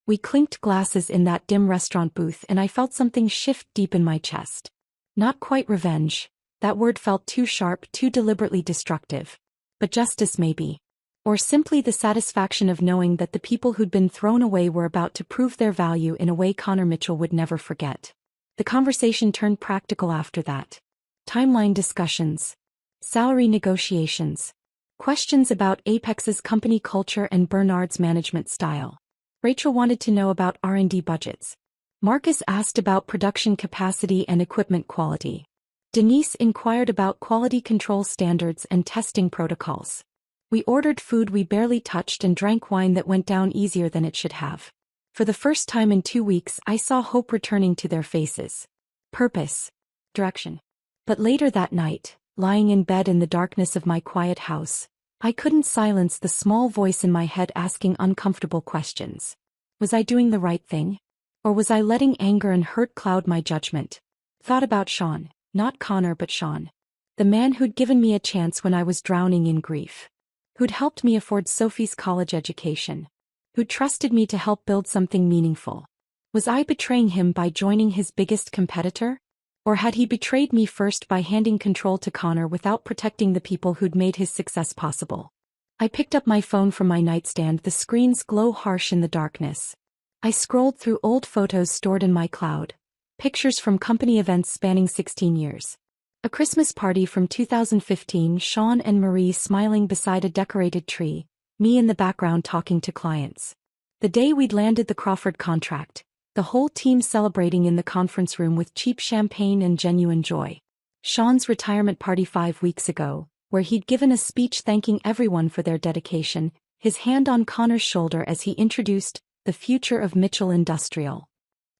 We clinked glasses in that dim restaurant booth and I felt something shift deep in my chest. Not quite revenge. That word felt too sharp, too deliberately destructive. But justice maybe. Or simply the satisfaction of knowing that the people who'd been thrown away were about to prove their value in a way Connor Mitchell would never forget. The conversation turned practical after that. Timeline discussions. Salary negotiations. Questions about Apex's company culture and Bernard's management style. Rachel wanted to know about R&D budgets. Marcus asked about production capacity and equipment quality. Denise inquired about quality control standards and testing protocols. We ordered food we barely touched and drank wine that went down easier than it should have. For the first time in 2 weeks, I saw hope returning to their faces. Purpose. Direction. But later that night, lying in bed in the darkness of my quiet house, I couldn't silence the small voice in my head asking uncomfortable questions. Was I doing the right thing? Or was I letting anger and hurt cloud my judgment? Thought about Sean, not Connor but Sean. The man who'd given me a chance when I was drowning in grief. Who'd helped me afford Sophie's college education. Who'd trusted me to help build something meaningful. Was I betraying him by joining his biggest competitor? Or had he betrayed me first by handing control to Connor without protecting the people who'd made his success possible? I picked up my phone from my nightstand, the screen's glow harsh in the darkness. I scrolled through old photos stored in my cloud. Pictures from company events spanning 16 years. A Christmas party from 2015, Sean and Marie smiling beside a decorated tree, me in the background talking to clients. The day we'd landed the Crawford contract. The whole team celebrating in the conference room with cheap champagne and genuine joy. Sean's retirement party 5 weeks ago, where he'd given a speech thanking everyone for their dedication, his hand on Connor's shoulder as he introduced the future of Mitchell Industrial.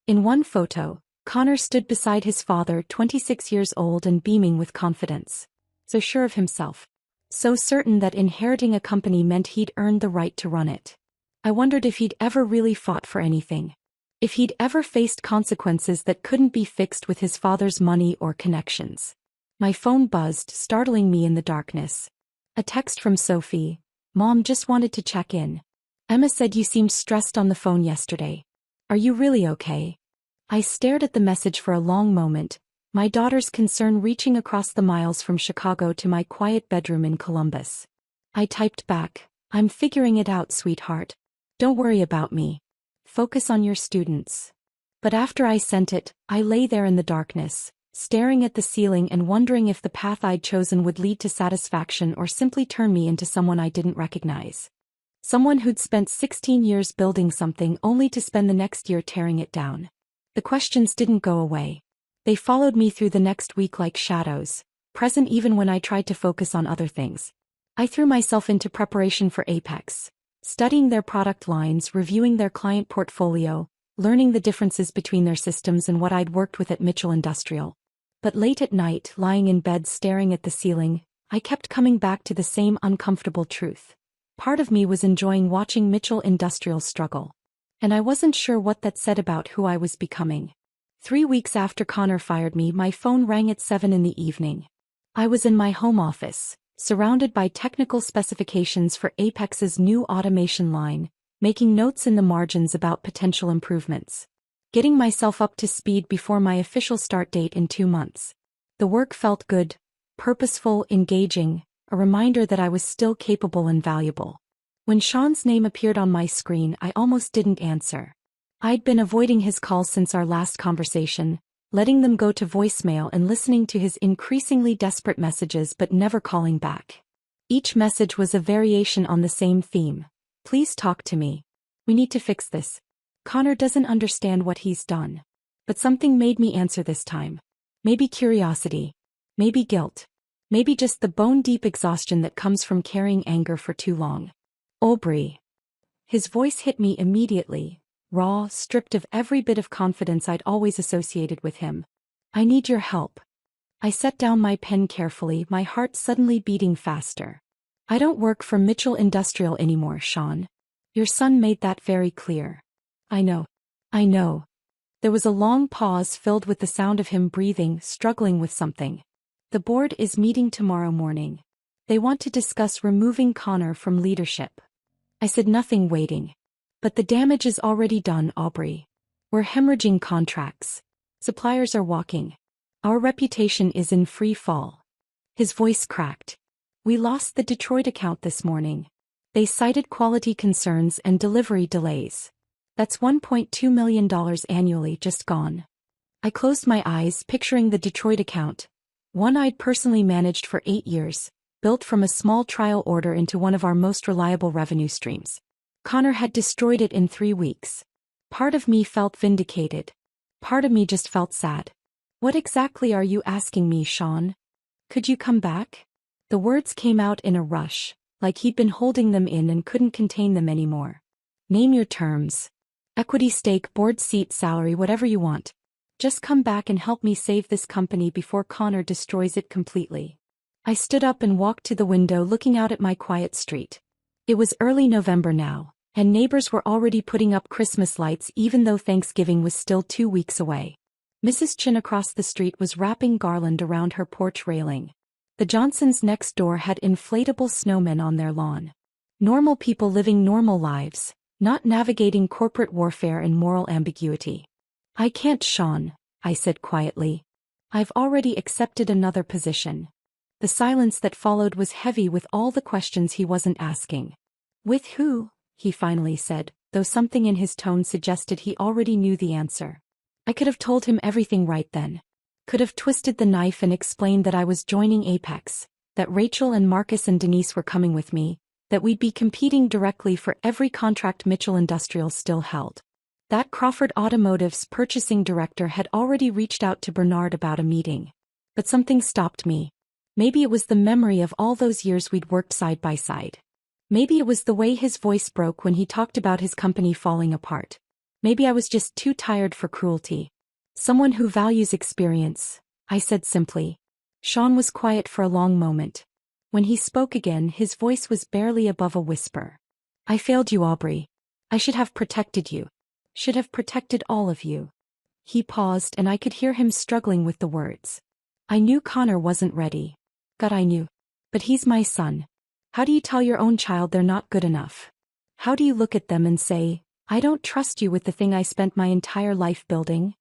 In one photo, Connor stood beside his father, 26 years old and beaming with confidence. So sure of himself. So certain that inheriting a company meant he'd earned the right to run it. I wondered if he'd ever really fought for anything. If he'd ever faced consequences that couldn't be fixed with his father's money or connections. My phone buzzed, startling me in the darkness. A text from Sophie. Mom just wanted to check in. Emma said you seemed stressed on the phone yesterday. Are you really okay? I stared at the message for a long moment, my daughter's concern reaching across the miles from Chicago to my quiet bedroom in Columbus. I typed back, I'm figuring it out, sweetheart. Don't worry about me. Focus on your students. But after I sent it, I lay there in the darkness, staring at the ceiling and wondering if the path I'd chosen would lead to satisfaction or simply turn me into someone I didn't recognize. Someone who'd spent 16 years building something only to spend the next year tearing it down. The questions didn't go away. They followed me through the next week like shadows, present even when I tried to focus on other things. I threw myself into preparation for Apex, studying their product lines, reviewing their client portfolio, learning the differences between their systems and what I'd worked with at Mitchell Industrial. But late at night, lying in bed staring at the ceiling, I kept coming back to the same uncomfortable truth. Part of me was enjoying watching Mitchell Industrial struggle. And I wasn't sure what that said about who I was becoming. 3 weeks after Connor fired me, my phone rang at 7 in the evening. I was in my home office, surrounded by technical specifications for Apex's new automation line, making notes in the margins about potential improvements. Getting myself up to speed before my official start date in 2 months. The work felt good, purposeful, engaging, a reminder that I was still capable and valuable. When Sean's name appeared on my screen, I almost didn't answer. I'd been avoiding his calls since our last conversation, letting them go to voicemail and listening to his increasingly desperate messages but never calling back. Each message was a variation on the same theme. Please talk to me. We need to fix this. Connor doesn't understand what he's done. But something made me answer this time. Maybe curiosity. Maybe guilt. Maybe just the bone-deep exhaustion that comes from carrying anger for too long. Aubrey. His voice hit me immediately, raw, stripped of every bit of confidence I'd always associated with him. I need your help. I set down my pen carefully, my heart suddenly beating faster. I don't work for Mitchell Industrial anymore, Sean. Your son made that very clear. I know. I know. There was a long pause filled with the sound of him breathing, struggling with something. The board is meeting tomorrow morning. They want to discuss removing Connor from leadership. I said nothing, waiting. But the damage is already done, Aubrey. We're hemorrhaging contracts. Suppliers are walking. Our reputation is in free fall. His voice cracked. We lost the Detroit account this morning. They cited quality concerns and delivery delays. That's $1.2 million annually just gone. I closed my eyes, picturing the Detroit account, one I'd personally managed for 8 years, built from a small trial order into one of our most reliable revenue streams. Connor had destroyed it in 3 weeks. Part of me felt vindicated. Part of me just felt sad. What exactly are you asking me, Sean? Could you come back? The words came out in a rush, like he'd been holding them in and couldn't contain them anymore. Name your terms. Equity stake, board seat, salary, whatever you want. Just come back and help me save this company before Connor destroys it completely. I stood up and walked to the window, looking out at my quiet street. It was early November now, and neighbors were already putting up Christmas lights even though Thanksgiving was still 2 weeks away. Mrs. Chin across the street was wrapping garland around her porch railing. The Johnsons next door had inflatable snowmen on their lawn. Normal people living normal lives, not navigating corporate warfare and moral ambiguity. I can't, Sean, I said quietly. I've already accepted another position. The silence that followed was heavy with all the questions he wasn't asking. With who? He finally said, though something in his tone suggested he already knew the answer. I could have told him everything right then. Could have twisted the knife and explained that I was joining Apex, that Rachel and Marcus and Denise were coming with me, that we'd be competing directly for every contract Mitchell Industrial still held. That Crawford Automotive's purchasing director had already reached out to Bernard about a meeting. But something stopped me. Maybe it was the memory of all those years we'd worked side by side. Maybe it was the way his voice broke when he talked about his company falling apart. Maybe I was just too tired for cruelty. Someone who values experience, I said simply. Sean was quiet for a long moment. When he spoke again, his voice was barely above a whisper. I failed you, Aubrey. I should have protected you. Should have protected all of you. He paused and I could hear him struggling with the words. I knew Connor wasn't ready. God, I knew. But he's my son. How do you tell your own child they're not good enough? How do you look at them and say, I don't trust you with the thing I spent my entire life building?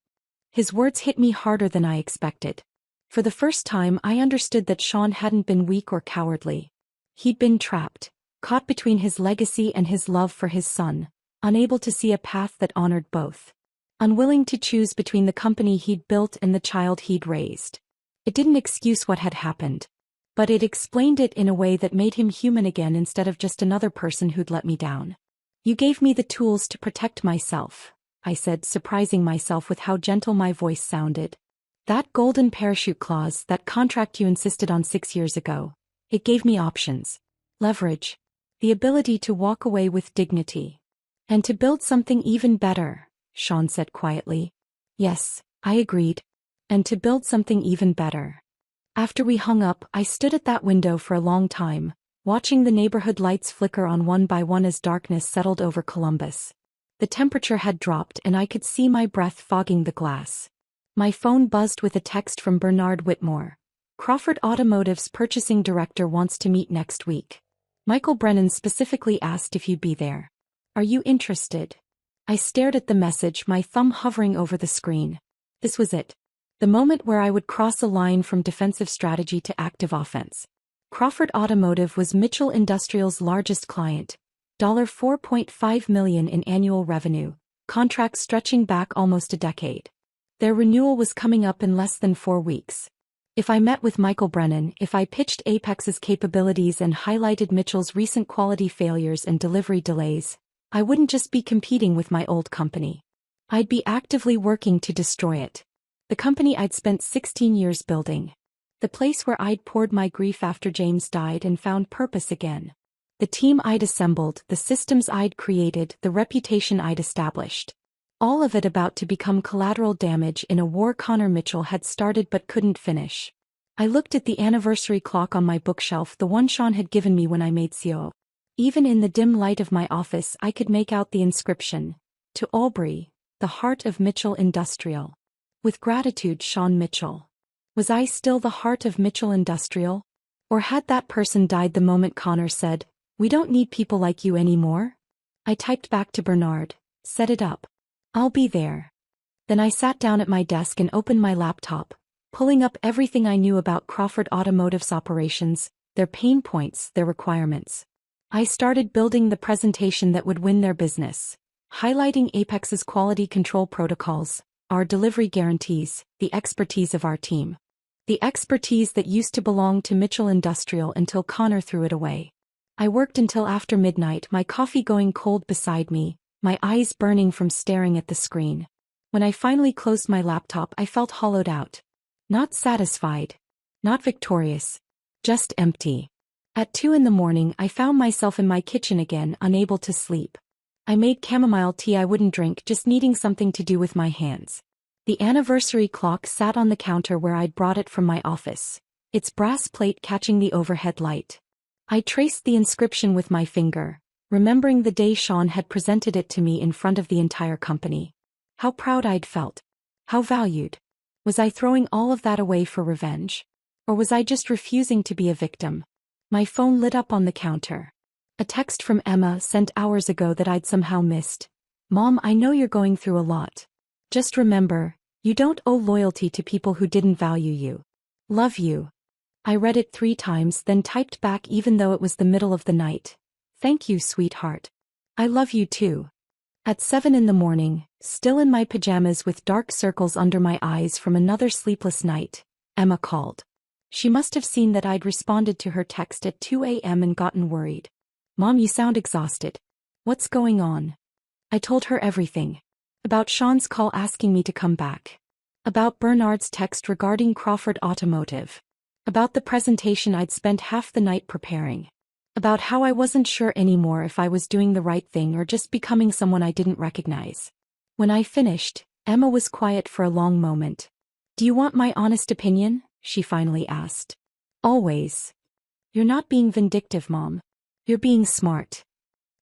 His words hit me harder than I expected. For the first time I understood that Sean hadn't been weak or cowardly. He'd been trapped, caught between his legacy and his love for his son, unable to see a path that honored both. Unwilling to choose between the company he'd built and the child he'd raised. It didn't excuse what had happened, but it explained it in a way that made him human again instead of just another person who'd let me down. You gave me the tools to protect myself, I said, surprising myself with how gentle my voice sounded. That golden parachute clause, that contract you insisted on 6 years ago, it gave me options. leverage, the ability to walk away with dignity. And to build something even better, Sean said quietly. Yes, I agreed. And to build something even better. After we hung up, I stood at that window for a long time, watching the neighborhood lights flicker on one by one as darkness settled over Columbus. The temperature had dropped and I could see my breath fogging the glass. My phone buzzed with a text from Bernard Whitmore. Crawford Automotive's purchasing director wants to meet next week. Michael Brennan specifically asked if you'd be there. Are you interested? I stared at the message, my thumb hovering over the screen. This was it. The moment where I would cross a line from defensive strategy to active offense. Crawford Automotive was Mitchell Industrial's largest client. $4.5 million in annual revenue, contracts stretching back almost a decade. Their renewal was coming up in less than 4 weeks. If I met with Michael Brennan, if I pitched Apex's capabilities and highlighted Mitchell's recent quality failures and delivery delays, I wouldn't just be competing with my old company. I'd be actively working to destroy it. The company I'd spent 16 years building. The place where I'd poured my grief after James died and found purpose again. The team I'd assembled, the systems I'd created, the reputation I'd established. All of it about to become collateral damage in a war Connor Mitchell had started but couldn't finish. I looked at the anniversary clock on my bookshelf, the one Sean had given me when I made CO. Even in the dim light of my office I could make out the inscription. To Albury, the heart of Mitchell Industrial. With gratitude, Sean Mitchell. Was I still the heart of Mitchell Industrial? Or had that person died the moment Connor said, "We don't need people like you anymore"? I typed back to Bernard, "Set it up. I'll be there." Then I sat down at my desk and opened my laptop, pulling up everything I knew about Crawford Automotive's operations, their pain points, their requirements. I started building the presentation that would win their business, highlighting Apex's quality control protocols, our delivery guarantees, the expertise of our team. The expertise that used to belong to Mitchell Industrial until Connor threw it away. I worked until after midnight, my coffee going cold beside me, my eyes burning from staring at the screen. When I finally closed my laptop, I felt hollowed out. Not satisfied. Not victorious. Just empty. At 2 a.m, I found myself in my kitchen again, unable to sleep. I made chamomile tea I wouldn't drink, just needing something to do with my hands. The anniversary clock sat on the counter where I'd brought it from my office, its brass plate catching the overhead light. I traced the inscription with my finger, remembering the day Sean had presented it to me in front of the entire company. How proud I'd felt. How valued. Was I throwing all of that away for revenge? Or was I just refusing to be a victim? My phone lit up on the counter. A text from Emma sent hours ago that I'd somehow missed. "Mom, I know you're going through a lot. Just remember, you don't owe loyalty to people who didn't value you. Love you." I read it 3 times, then typed back even though it was the middle of the night. "Thank you, sweetheart. I love you too." At 7 a.m, still in my pajamas with dark circles under my eyes from another sleepless night, Emma called. She must have seen that I'd responded to her text at 2 a.m. and gotten worried. "Mom, you sound exhausted. What's going on?" I told her everything. About Sean's call asking me to come back. About Bernard's text regarding Crawford Automotive. About the presentation I'd spent half the night preparing. About how I wasn't sure anymore if I was doing the right thing or just becoming someone I didn't recognize. When I finished, Emma was quiet for a long moment. "Do you want my honest opinion?" she finally asked. "Always." "You're not being vindictive, Mom. You're being smart."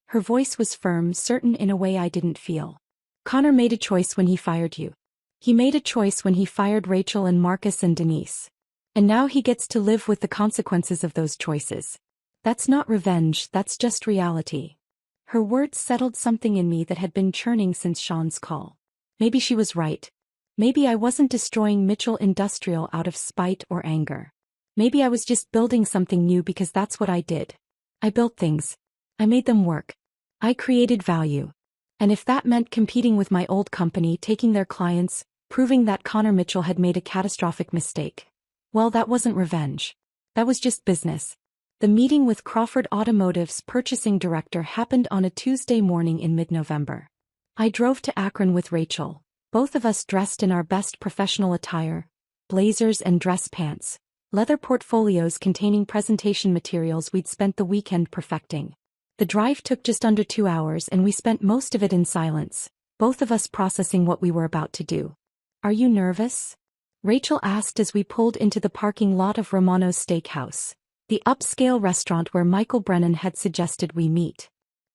Her voice was firm, certain in a way I didn't feel. "Connor made a choice when he fired you. He made a choice when he fired Rachel and Marcus and Denise. And now he gets to live with the consequences of those choices. That's not revenge, that's just reality." Her words settled something in me that had been churning since Sean's call. Maybe she was right. Maybe I wasn't destroying Mitchell Industrial out of spite or anger. Maybe I was just building something new because that's what I did. I built things. I made them work. I created value. And if that meant competing with my old company, taking their clients, proving that Connor Mitchell had made a catastrophic mistake, well, that wasn't revenge. That was just business. The meeting with Crawford Automotive's purchasing director happened on a Tuesday morning in mid-November. I drove to Akron with Rachel, both of us dressed in our best professional attire, blazers and dress pants, leather portfolios containing presentation materials we'd spent the weekend perfecting. The drive took just under 2 hours and we spent most of it in silence, both of us processing what we were about to do. "Are you nervous?" Rachel asked as we pulled into the parking lot of Romano's Steakhouse, the upscale restaurant where Michael Brennan had suggested we meet.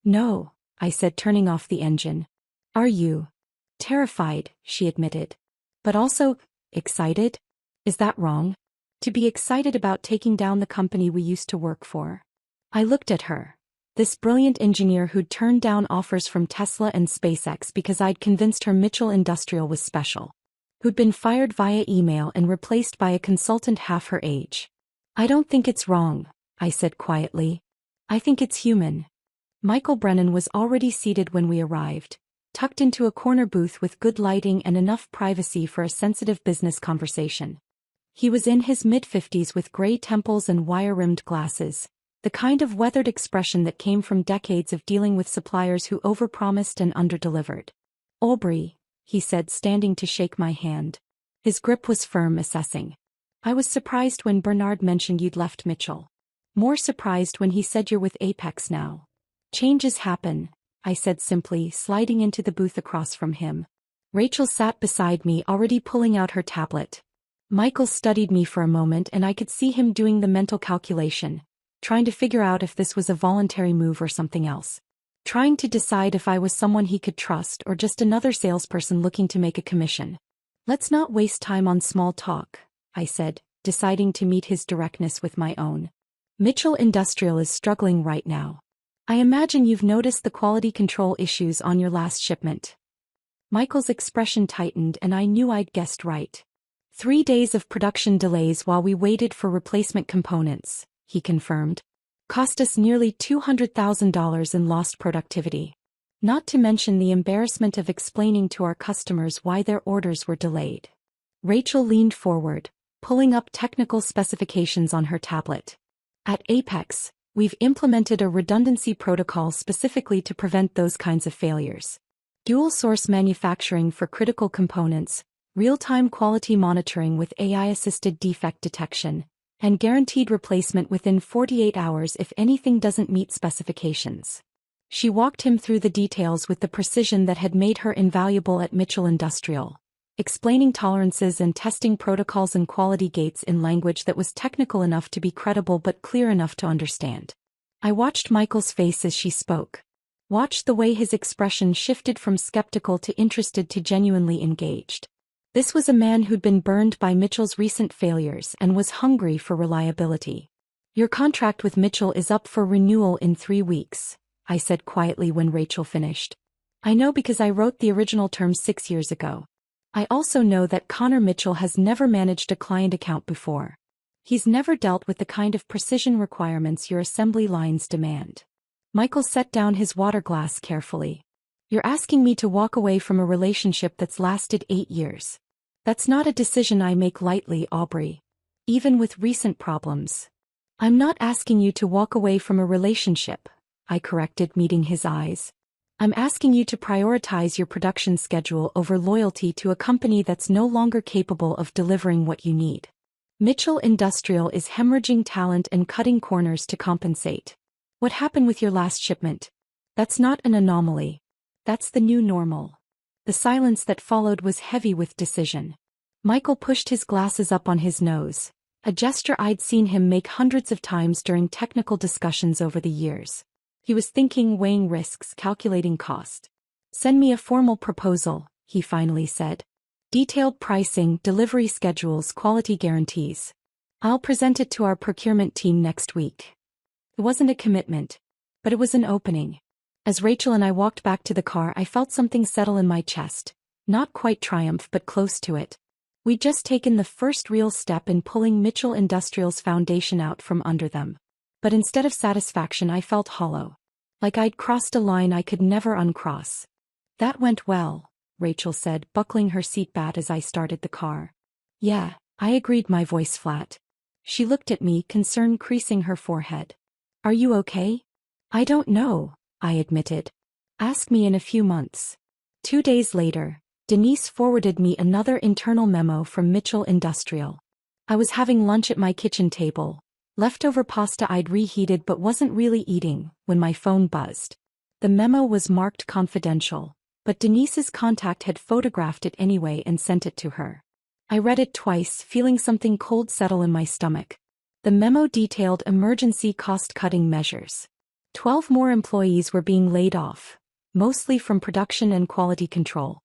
"No," I said, turning off the engine. "Are you?" "Terrified," she admitted. "But also, excited? Is that wrong? To be excited about taking down the company we used to work for?" I looked at her. This brilliant engineer who'd turned down offers from Tesla and SpaceX because I'd convinced her Mitchell Industrial was special. Who'd been fired via email and replaced by a consultant half her age. "I don't think it's wrong," I said quietly. "I think it's human." Michael Brennan was already seated when we arrived, tucked into a corner booth with good lighting and enough privacy for a sensitive business conversation. He was in his mid-50s with gray temples and wire-rimmed glasses, the kind of weathered expression that came from decades of dealing with suppliers who overpromised and underdelivered. "Aubrey," he said, standing to shake my hand. His grip was firm, assessing. "I was surprised when Bernard mentioned you'd left Mitchell. More surprised when he said you're with Apex now." "Changes happen," I said simply, sliding into the booth across from him. Rachel sat beside me, already pulling out her tablet. Michael studied me for a moment and I could see him doing the mental calculation, trying to figure out if this was a voluntary move or something else. Trying to decide if I was someone he could trust or just another salesperson looking to make a commission. "Let's not waste time on small talk," I said, deciding to meet his directness with my own. "Mitchell Industrial is struggling right now. I imagine you've noticed the quality control issues on your last shipment." Michael's expression tightened and I knew I'd guessed right. 3 days of production delays while we waited for replacement components, he confirmed. Cost us nearly $200,000 in lost productivity. Not to mention the embarrassment of explaining to our customers why their orders were delayed. Rachel leaned forward, pulling up technical specifications on her tablet. "At Apex, we've implemented a redundancy protocol specifically to prevent those kinds of failures. Dual-source manufacturing for critical components, real-time quality monitoring with AI-assisted defect detection, and guaranteed replacement within 48 hours if anything doesn't meet specifications." She walked him through the details with the precision that had made her invaluable at Mitchell Industrial, explaining tolerances and testing protocols and quality gates in language that was technical enough to be credible but clear enough to understand. I watched Michael's face as she spoke. Watched the way his expression shifted from skeptical to interested to genuinely engaged. This was a man who'd been burned by Mitchell's recent failures and was hungry for reliability. "Your contract with Mitchell is up for renewal in 3 weeks, I said quietly when Rachel finished. "I know because I wrote the original terms 6 years ago. I also know that Connor Mitchell has never managed a client account before. He's never dealt with the kind of precision requirements your assembly lines demand." Michael set down his water glass carefully. "You're asking me to walk away from a relationship that's lasted 8 years. That's not a decision I make lightly, Aubrey. Even with recent problems." "I'm not asking you to walk away from a relationship," I corrected, meeting his eyes. "I'm asking you to prioritize your production schedule over loyalty to a company that's no longer capable of delivering what you need. Mitchell Industrial is hemorrhaging talent and cutting corners to compensate. What happened with your last shipment? That's not an anomaly. That's the new normal." The silence that followed was heavy with decision. Michael pushed his glasses up on his nose, a gesture I'd seen him make hundreds of times during technical discussions over the years. He was thinking, weighing risks, calculating cost. "Send me a formal proposal," he finally said. "Detailed pricing, delivery schedules, quality guarantees. I'll present it to our procurement team next week." It wasn't a commitment, but it was an opening. As Rachel and I walked back to the car, I felt something settle in my chest. Not quite triumph, but close to it. We'd just taken the first real step in pulling Mitchell Industrial's foundation out from under them. But instead of satisfaction, I felt hollow. Like I'd crossed a line I could never uncross. "That went well," Rachel said, buckling her seatbelt as I started the car. "Yeah," I agreed, my voice flat. She looked at me, concern creasing her forehead. "Are you okay?" "I don't know," I admitted. "Ask me in a few months." 2 days later, Denise forwarded me another internal memo from Mitchell Industrial. I was having lunch at my kitchen table. Leftover pasta I'd reheated but wasn't really eating, when my phone buzzed. The memo was marked confidential, but Denise's contact had photographed it anyway and sent it to her. I read it twice, feeling something cold settle in my stomach. The memo detailed emergency cost-cutting measures. 12 more employees were being laid off, mostly from production and quality control.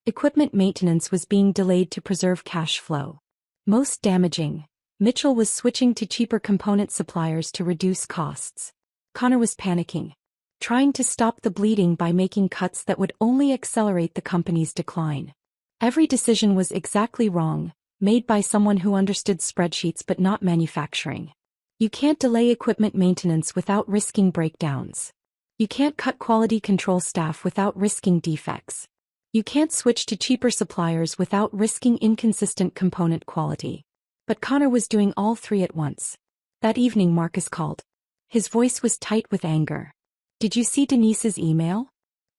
Equipment maintenance was being delayed to preserve cash flow. Most damaging, Mitchell was switching to cheaper component suppliers to reduce costs. Connor was panicking, trying to stop the bleeding by making cuts that would only accelerate the company's decline. Every decision was exactly wrong, made by someone who understood spreadsheets but not manufacturing. You can't delay equipment maintenance without risking breakdowns. You can't cut quality control staff without risking defects. You can't switch to cheaper suppliers without risking inconsistent component quality. But Connor was doing all three at once. That evening Marcus called. His voice was tight with anger. "Did you see Denise's email?"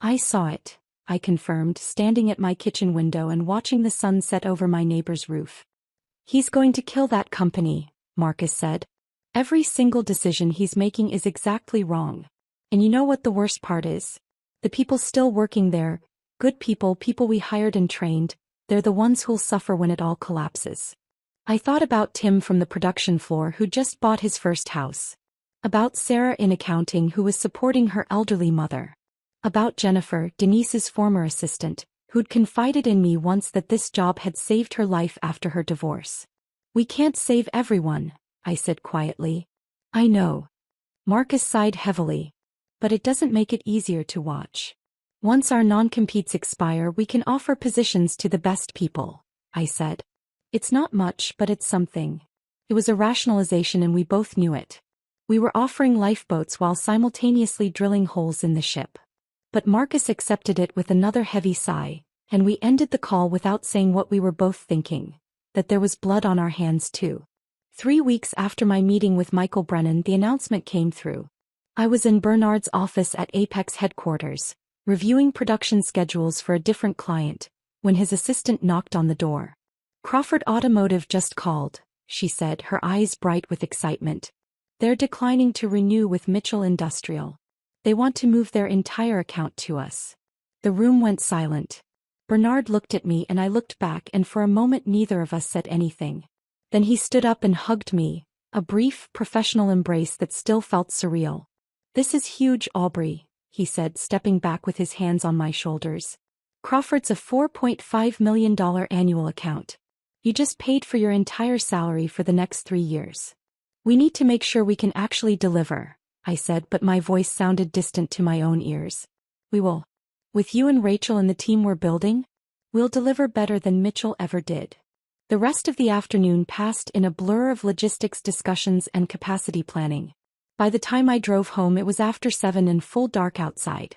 "I saw it," I confirmed, standing at my kitchen window and watching the sun set over my neighbor's roof. "He's going to kill that company," Marcus said. "Every single decision he's making is exactly wrong. And you know what the worst part is? The people still working there, good people we hired and trained, they're the ones who'll suffer when it all collapses." I thought about Tim from the production floor who just bought his first house. About Sarah in accounting who was supporting her elderly mother. About Jennifer, Denise's former assistant, who'd confided in me once that this job had saved her life after her divorce. "We can't save everyone," I said quietly. "I know." Marcus sighed heavily. "But it doesn't make it easier to watch. Once our non-competes expire, we can offer positions to the best people," I said. "It's not much, but it's something." It was a rationalization and we both knew it. We were offering lifeboats while simultaneously drilling holes in the ship. But Marcus accepted it with another heavy sigh, and we ended the call without saying what we were both thinking, that there was blood on our hands too. 3 weeks after my meeting with Michael Brennan, the announcement came through. I was in Bernard's office at Apex headquarters, reviewing production schedules for a different client, when his assistant knocked on the door. "Crawford Automotive just called," she said, her eyes bright with excitement. "They're declining to renew with Mitchell Industrial. They want to move their entire account to us." The room went silent. Bernard looked at me and I looked back, and for a moment neither of us said anything. Then he stood up and hugged me, a brief, professional embrace that still felt surreal. "This is huge, Aubrey," he said, stepping back with his hands on my shoulders. "Crawford's a $4.5 million annual account. You just paid for your entire salary for the next 3 years. We need to make sure we can actually deliver," I said, but my voice sounded distant to my own ears. "We will. With you and Rachel and the team we're building, we'll deliver better than Mitchell ever did." The rest of the afternoon passed in a blur of logistics discussions and capacity planning. By the time I drove home it was after 7 and full dark outside.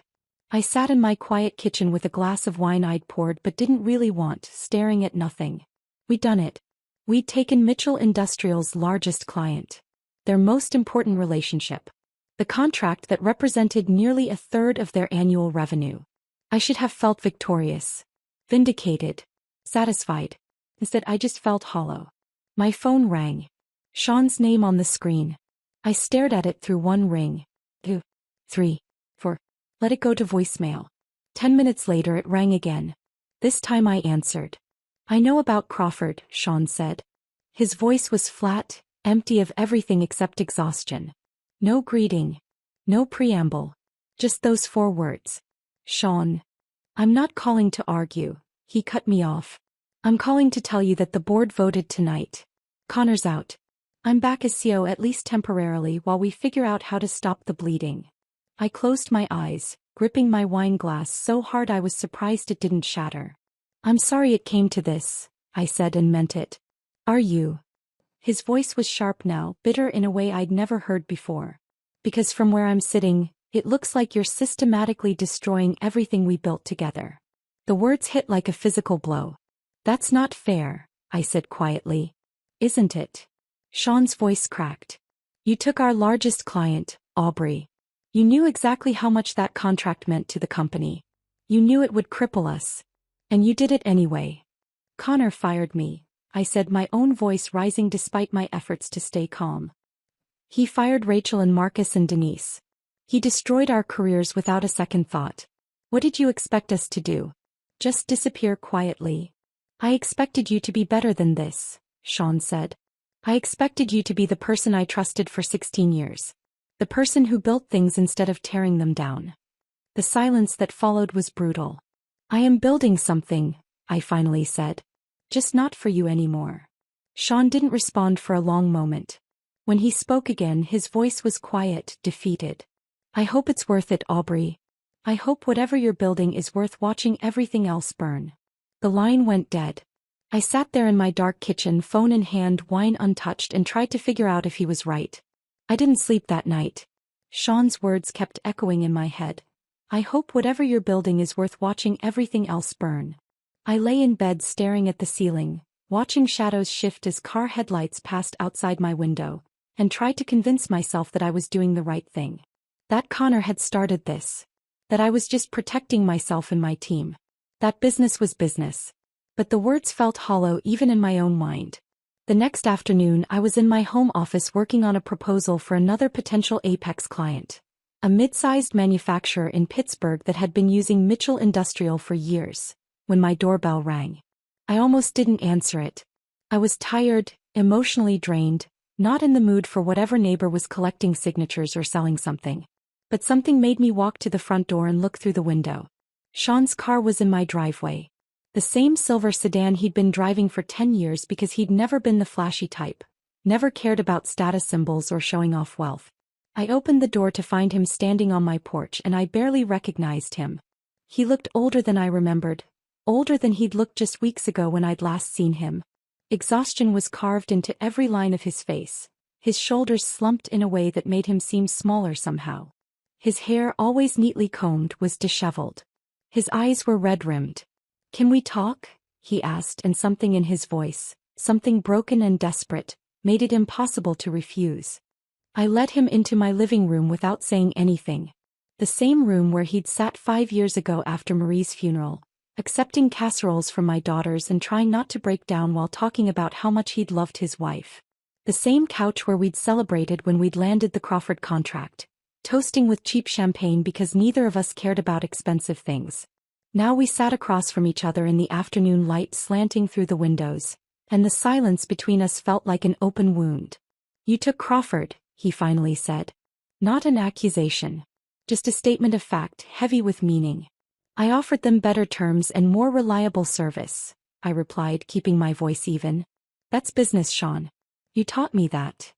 I sat in my quiet kitchen with a glass of wine I'd poured but didn't really want, staring at nothing. We'd done it. We'd taken Mitchell Industrial's largest client. Their most important relationship. The contract that represented nearly a third of their annual revenue. I should have felt victorious. Vindicated. Satisfied. Instead I just felt hollow. My phone rang. Sean's name on the screen. I stared at it through 1 ring. 2, 3, 4. Let it go to voicemail. 10 minutes later it rang again. This time I answered. "I know about Crawford," Sean said. His voice was flat, empty of everything except exhaustion. No greeting. No preamble. Just those 4 words. "Sean. I'm not calling to argue," he cut me off. "I'm calling to tell you that the board voted tonight. Connor's out. I'm back as CEO at least temporarily while we figure out how to stop the bleeding." I closed my eyes, gripping my wine glass so hard I was surprised it didn't shatter. "I'm sorry it came to this," I said and meant it. "Are you?" His voice was sharp now, bitter in a way I'd never heard before. "Because from where I'm sitting, it looks like you're systematically destroying everything we built together." The words hit like a physical blow. "That's not fair," I said quietly. "Isn't it?" Sean's voice cracked. "You took our largest client, Aubrey. You knew exactly how much that contract meant to the company. You knew it would cripple us. And you did it anyway. Connor fired me," I said, my own voice rising despite my efforts to stay calm. He fired Rachel and Marcus and Denise. He destroyed our careers without a second thought. What did you expect us to do? Just disappear quietly? I expected you to be better than this, Sean said. I expected you to be the person I trusted for 16 years. The person who built things instead of tearing them down. The silence that followed was brutal. I am building something, I finally said. Just not for you anymore. Sean didn't respond for a long moment. When he spoke again, his voice was quiet, defeated. I hope it's worth it, Aubrey. I hope whatever you're building is worth watching everything else burn. The line went dead. I sat there in my dark kitchen, phone in hand, wine untouched, and tried to figure out if he was right. I didn't sleep that night. Sean's words kept echoing in my head. I hope whatever you're building is worth watching everything else burn. I lay in bed staring at the ceiling, watching shadows shift as car headlights passed outside my window, and tried to convince myself that I was doing the right thing. That Connor had started this. That I was just protecting myself and my team. That business was business. But the words felt hollow even in my own mind. The next afternoon I was in my home office working on a proposal for another potential Apex client. A mid-sized manufacturer in Pittsburgh that had been using Mitchell Industrial for years, when my doorbell rang. I almost didn't answer it. I was tired, emotionally drained, not in the mood for whatever neighbor was collecting signatures or selling something. But something made me walk to the front door and look through the window. Sean's car was in my driveway. The same silver sedan he'd been driving for 10 years because he'd never been the flashy type, never cared about status symbols or showing off wealth. I opened the door to find him standing on my porch and I barely recognized him. He looked older than I remembered, older than he'd looked just weeks ago when I'd last seen him. Exhaustion was carved into every line of his face. His shoulders slumped in a way that made him seem smaller somehow. His hair, always neatly combed, was disheveled. His eyes were red-rimmed. "Can we talk?" he asked, and something in his voice, something broken and desperate, made it impossible to refuse. I led him into my living room without saying anything. The same room where he'd sat 5 years ago after Marie's funeral, accepting casseroles from my daughters and trying not to break down while talking about how much he'd loved his wife. The same couch where we'd celebrated when we'd landed the Crawford contract, toasting with cheap champagne because neither of us cared about expensive things. Now we sat across from each other in the afternoon light slanting through the windows, and the silence between us felt like an open wound. "You took Crawford," he finally said. Not an accusation. Just a statement of fact, heavy with meaning. "I offered them better terms and more reliable service," I replied, keeping my voice even. "That's business, Sean. You taught me that."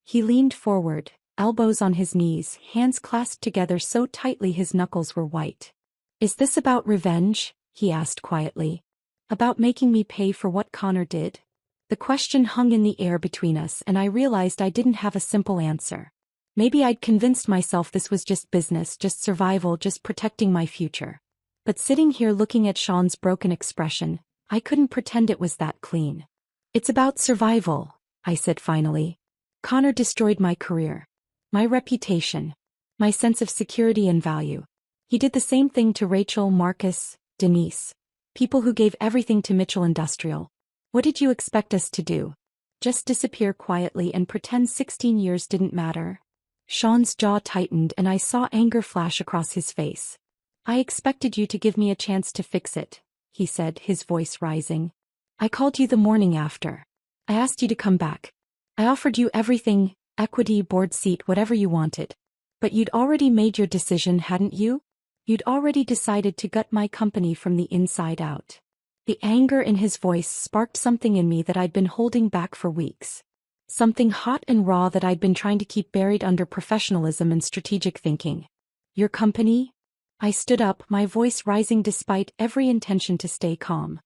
He leaned forward, elbows on his knees, hands clasped together so tightly his knuckles were white. "Is this about revenge?" he asked quietly. "About making me pay for what Connor did?" The question hung in the air between us, and I realized I didn't have a simple answer. Maybe I'd convinced myself this was just business, just survival, just protecting my future. But sitting here looking at Sean's broken expression, I couldn't pretend it was that clean. "It's about survival," I said finally. "Connor destroyed my career, my reputation, my sense of security and value. He did the same thing to Rachel, Marcus, Denise, people who gave everything to Mitchell Industrial. What did you expect us to do? Just disappear quietly and pretend 16 years didn't matter?" Sean's jaw tightened and I saw anger flash across his face. "I expected you to give me a chance to fix it," he said, his voice rising. "I called you the morning after. I asked you to come back. I offered you everything, equity, board seat, whatever you wanted. But you'd already made your decision, hadn't you? You'd already decided to gut my company from the inside out." The anger in his voice sparked something in me that I'd been holding back for weeks. Something hot and raw that I'd been trying to keep buried under professionalism and strategic thinking. "Your company?" I stood up, my voice rising despite every intention to stay calm.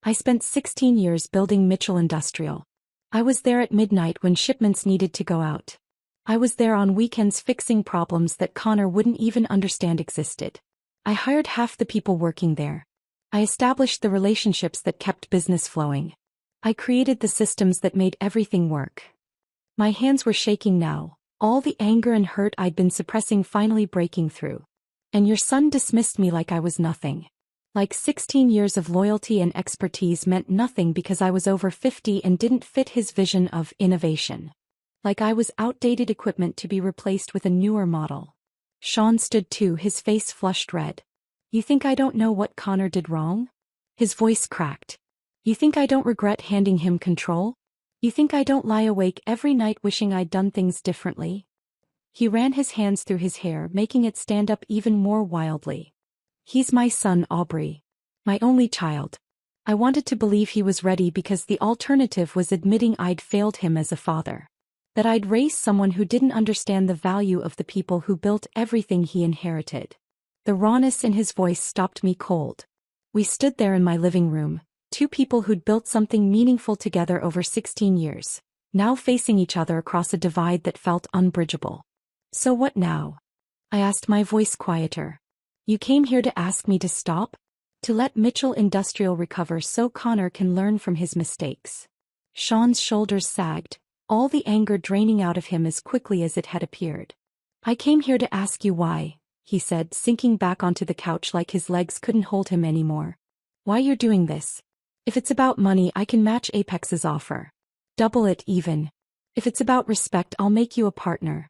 "I spent 16 years building Mitchell Industrial. I was there at midnight when shipments needed to go out. I was there on weekends fixing problems that Connor wouldn't even understand existed. I hired half the people working there. I established the relationships that kept business flowing. I created the systems that made everything work." My hands were shaking now, all the anger and hurt I'd been suppressing finally breaking through. "And your son dismissed me like I was nothing. Like 16 years of loyalty and expertise meant nothing because I was over 50 and didn't fit his vision of innovation. Like I was outdated equipment to be replaced with a newer model. Sean stood too, his face flushed red. You think I don't know what Connor did wrong? His voice cracked. You think I don't regret handing him control? You think I don't lie awake every night wishing I'd done things differently? He ran his hands through his hair, making it stand up even more wildly. He's my son, Aubrey. My only child. I wanted to believe he was ready because the alternative was admitting I'd failed him as a father. That I'd raised someone who didn't understand the value of the people who built everything he inherited. The rawness in his voice stopped me cold. We stood there in my living room, two people who'd built something meaningful together over 16 years, now facing each other across a divide that felt unbridgeable. So what now? I asked, my voice quieter. You came here to ask me to stop? To let Mitchell Industrial recover so Connor can learn from his mistakes. Sean's shoulders sagged, all the anger draining out of him as quickly as it had appeared. I came here to ask you why, he said, sinking back onto the couch like his legs couldn't hold him anymore. Why you're doing this? If it's about money, I can match Apex's offer. Double it even. If it's about respect, I'll make you a partner.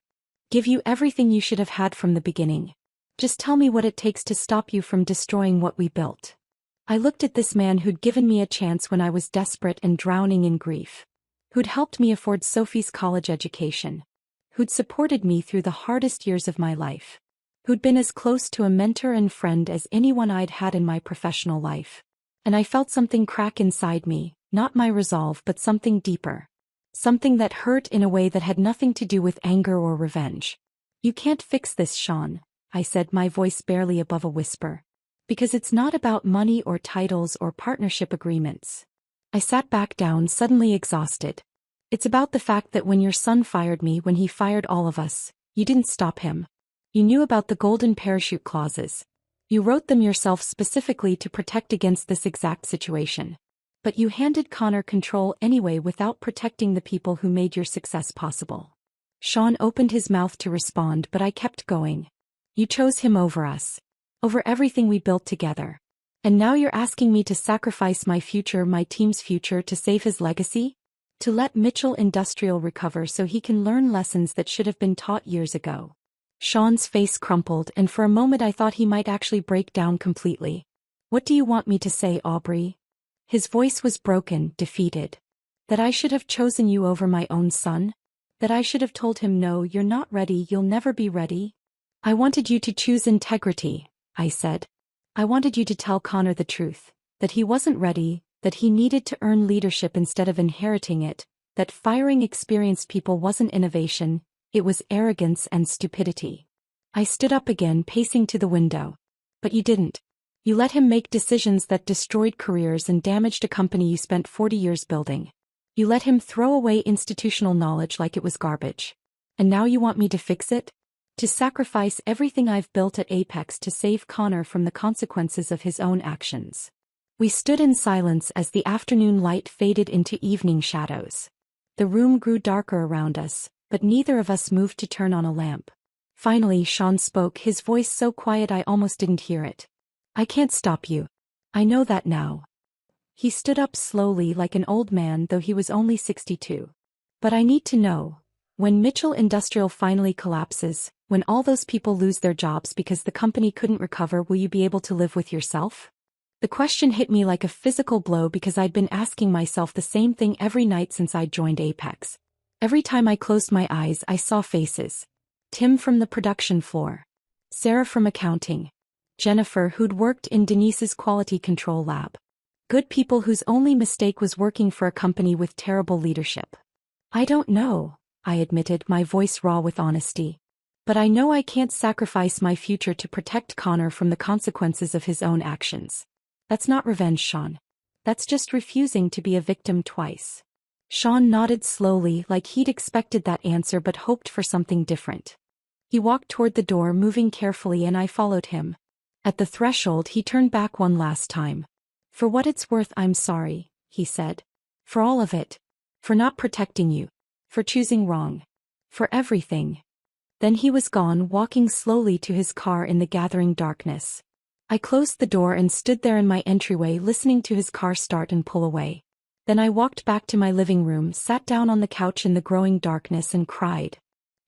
Give you everything you should have had from the beginning. Just tell me what it takes to stop you from destroying what we built. I looked at this man who'd given me a chance when I was desperate and drowning in grief. Who'd helped me afford Sophie's college education. Who'd supported me through the hardest years of my life. Who'd been as close to a mentor and friend as anyone I'd had in my professional life. And I felt something crack inside me, not my resolve but something deeper. Something that hurt in a way that had nothing to do with anger or revenge. You can't fix this, Sean, I said, my voice barely above a whisper. Because it's not about money or titles or partnership agreements. I sat back down, suddenly exhausted. It's about the fact that when your son fired me, when he fired all of us, you didn't stop him. You knew about the golden parachute clauses. You wrote them yourself specifically to protect against this exact situation. But you handed Connor control anyway without protecting the people who made your success possible. Sean opened his mouth to respond, but I kept going. You chose him over us. Over everything we built together. And now you're asking me to sacrifice my future, my team's future, to save his legacy? To let Mitchell Industrial recover so he can learn lessons that should have been taught years ago. Sean's face crumpled, and for a moment I thought he might actually break down completely. What do you want me to say, Aubrey? His voice was broken, defeated. That I should have chosen you over my own son? That I should have told him, no, you're not ready, you'll never be ready? I wanted you to choose integrity, I said. I wanted you to tell Connor the truth, that he wasn't ready, that he needed to earn leadership instead of inheriting it, that firing experienced people wasn't innovation, it was arrogance and stupidity. I stood up again, pacing to the window. But you didn't. You let him make decisions that destroyed careers and damaged a company you spent 40 years building. You let him throw away institutional knowledge like it was garbage. And now you want me to fix it? To sacrifice everything I've built at Apex to save Connor from the consequences of his own actions. We stood in silence as the afternoon light faded into evening shadows. The room grew darker around us, but neither of us moved to turn on a lamp. Finally, Sean spoke, his voice so quiet I almost didn't hear it. I can't stop you. I know that now. He stood up slowly like an old man, though he was only 62. But I need to know. When Mitchell Industrial finally collapses, when all those people lose their jobs because the company couldn't recover, will you be able to live with yourself? The question hit me like a physical blow because I'd been asking myself the same thing every night since I'd joined Apex. Every time I closed my eyes, I saw faces. Tim from the production floor. Sarah from accounting. Jennifer, who'd worked in Denise's quality control lab. Good people whose only mistake was working for a company with terrible leadership. I don't know, I admitted, my voice raw with honesty. But I know I can't sacrifice my future to protect Connor from the consequences of his own actions. That's not revenge, Sean. That's just refusing to be a victim twice. Sean nodded slowly, like he'd expected that answer but hoped for something different. He walked toward the door, moving carefully, and I followed him. At the threshold, he turned back one last time. For what it's worth, I'm sorry, he said. For all of it. For not protecting you. For choosing wrong. For everything. Then he was gone, walking slowly to his car in the gathering darkness. I closed the door and stood there in my entryway listening to his car start and pull away. Then I walked back to my living room, sat down on the couch in the growing darkness and cried.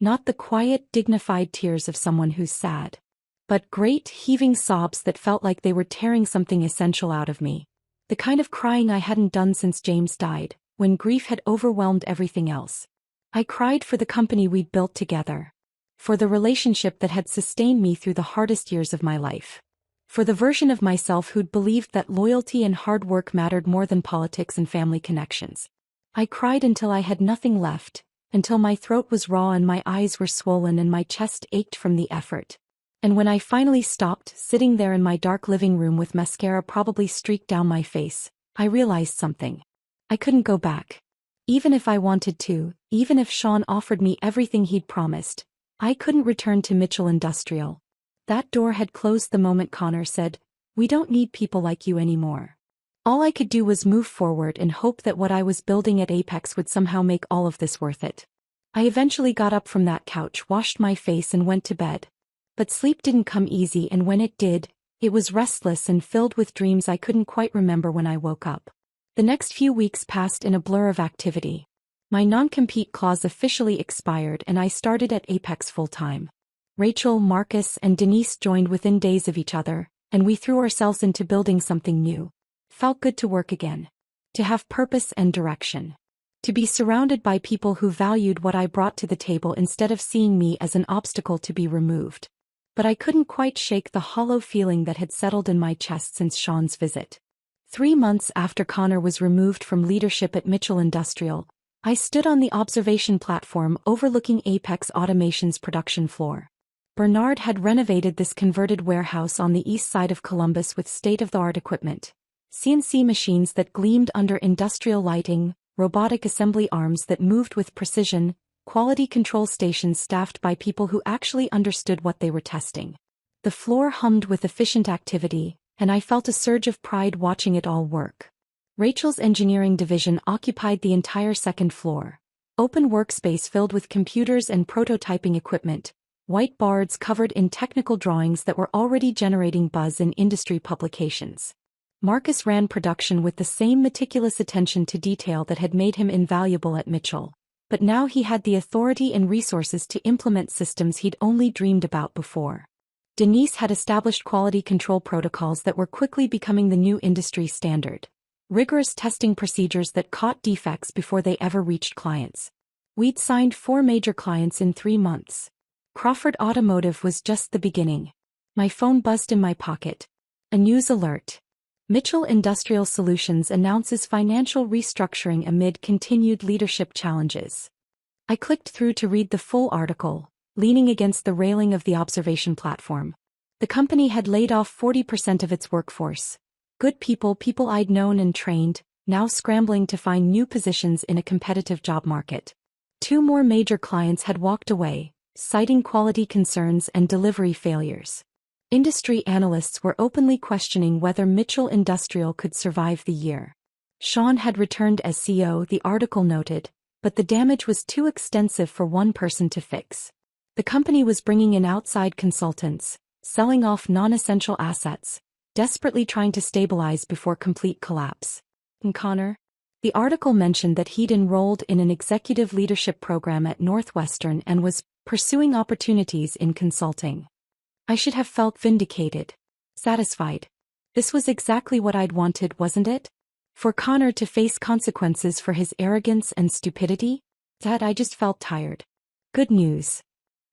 Not the quiet, dignified tears of someone who's sad, but great, heaving sobs that felt like they were tearing something essential out of me. The kind of crying I hadn't done since James died, when grief had overwhelmed everything else. I cried for the company we'd built together. For the relationship that had sustained me through the hardest years of my life. For the version of myself who'd believed that loyalty and hard work mattered more than politics and family connections. I cried until I had nothing left, until my throat was raw and my eyes were swollen and my chest ached from the effort. And when I finally stopped, sitting there in my dark living room with mascara probably streaked down my face, I realized something. I couldn't go back. Even if I wanted to, even if Sean offered me everything he'd promised, I couldn't return to Mitchell Industrial. That door had closed the moment Connor said, "We don't need people like you anymore." All I could do was move forward and hope that what I was building at Apex would somehow make all of this worth it. I eventually got up from that couch, washed my face and went to bed. But sleep didn't come easy, and when it did, it was restless and filled with dreams I couldn't quite remember when I woke up. The next few weeks passed in a blur of activity. My non-compete clause officially expired and I started at Apex full-time. Rachel, Marcus, and Denise joined within days of each other, and we threw ourselves into building something new. Felt good to work again. To have purpose and direction. To be surrounded by people who valued what I brought to the table instead of seeing me as an obstacle to be removed. But I couldn't quite shake the hollow feeling that had settled in my chest since Sean's visit. 3 months after Connor was removed from leadership at Mitchell Industrial, I stood on the observation platform overlooking Apex Automation's production floor. Bernard had renovated this converted warehouse on the east side of Columbus with state-of-the-art equipment. CNC machines that gleamed under industrial lighting, robotic assembly arms that moved with precision, quality control stations staffed by people who actually understood what they were testing. The floor hummed with efficient activity, and I felt a surge of pride watching it all work. Rachel's engineering division occupied the entire second floor. Open workspace filled with computers and prototyping equipment, whiteboards covered in technical drawings that were already generating buzz in industry publications. Marcus ran production with the same meticulous attention to detail that had made him invaluable at Mitchell. But now he had the authority and resources to implement systems he'd only dreamed about before. Denise had established quality control protocols that were quickly becoming the new industry standard. Rigorous testing procedures that caught defects before they ever reached clients. We'd signed 4 major clients in 3 months. Crawford Automotive was just the beginning. My phone buzzed in my pocket. A news alert. Mitchell Industrial Solutions announces financial restructuring amid continued leadership challenges. I clicked through to read the full article, leaning against the railing of the observation platform. The company had laid off 40% of its workforce. Good people I'd known and trained, now scrambling to find new positions in a competitive job market. 2 more major clients had walked away, citing quality concerns and delivery failures. Industry analysts were openly questioning whether Mitchell Industrial could survive the year. Sean had returned as CEO, the article noted, but the damage was too extensive for one person to fix. The company was bringing in outside consultants, selling off non-essential assets, desperately trying to stabilize before complete collapse. And Connor? The article mentioned that he'd enrolled in an executive leadership program at Northwestern and was pursuing opportunities in consulting. I should have felt vindicated. Satisfied. This was exactly what I'd wanted, wasn't it? For Connor to face consequences for his arrogance and stupidity? That I just felt tired. Good news.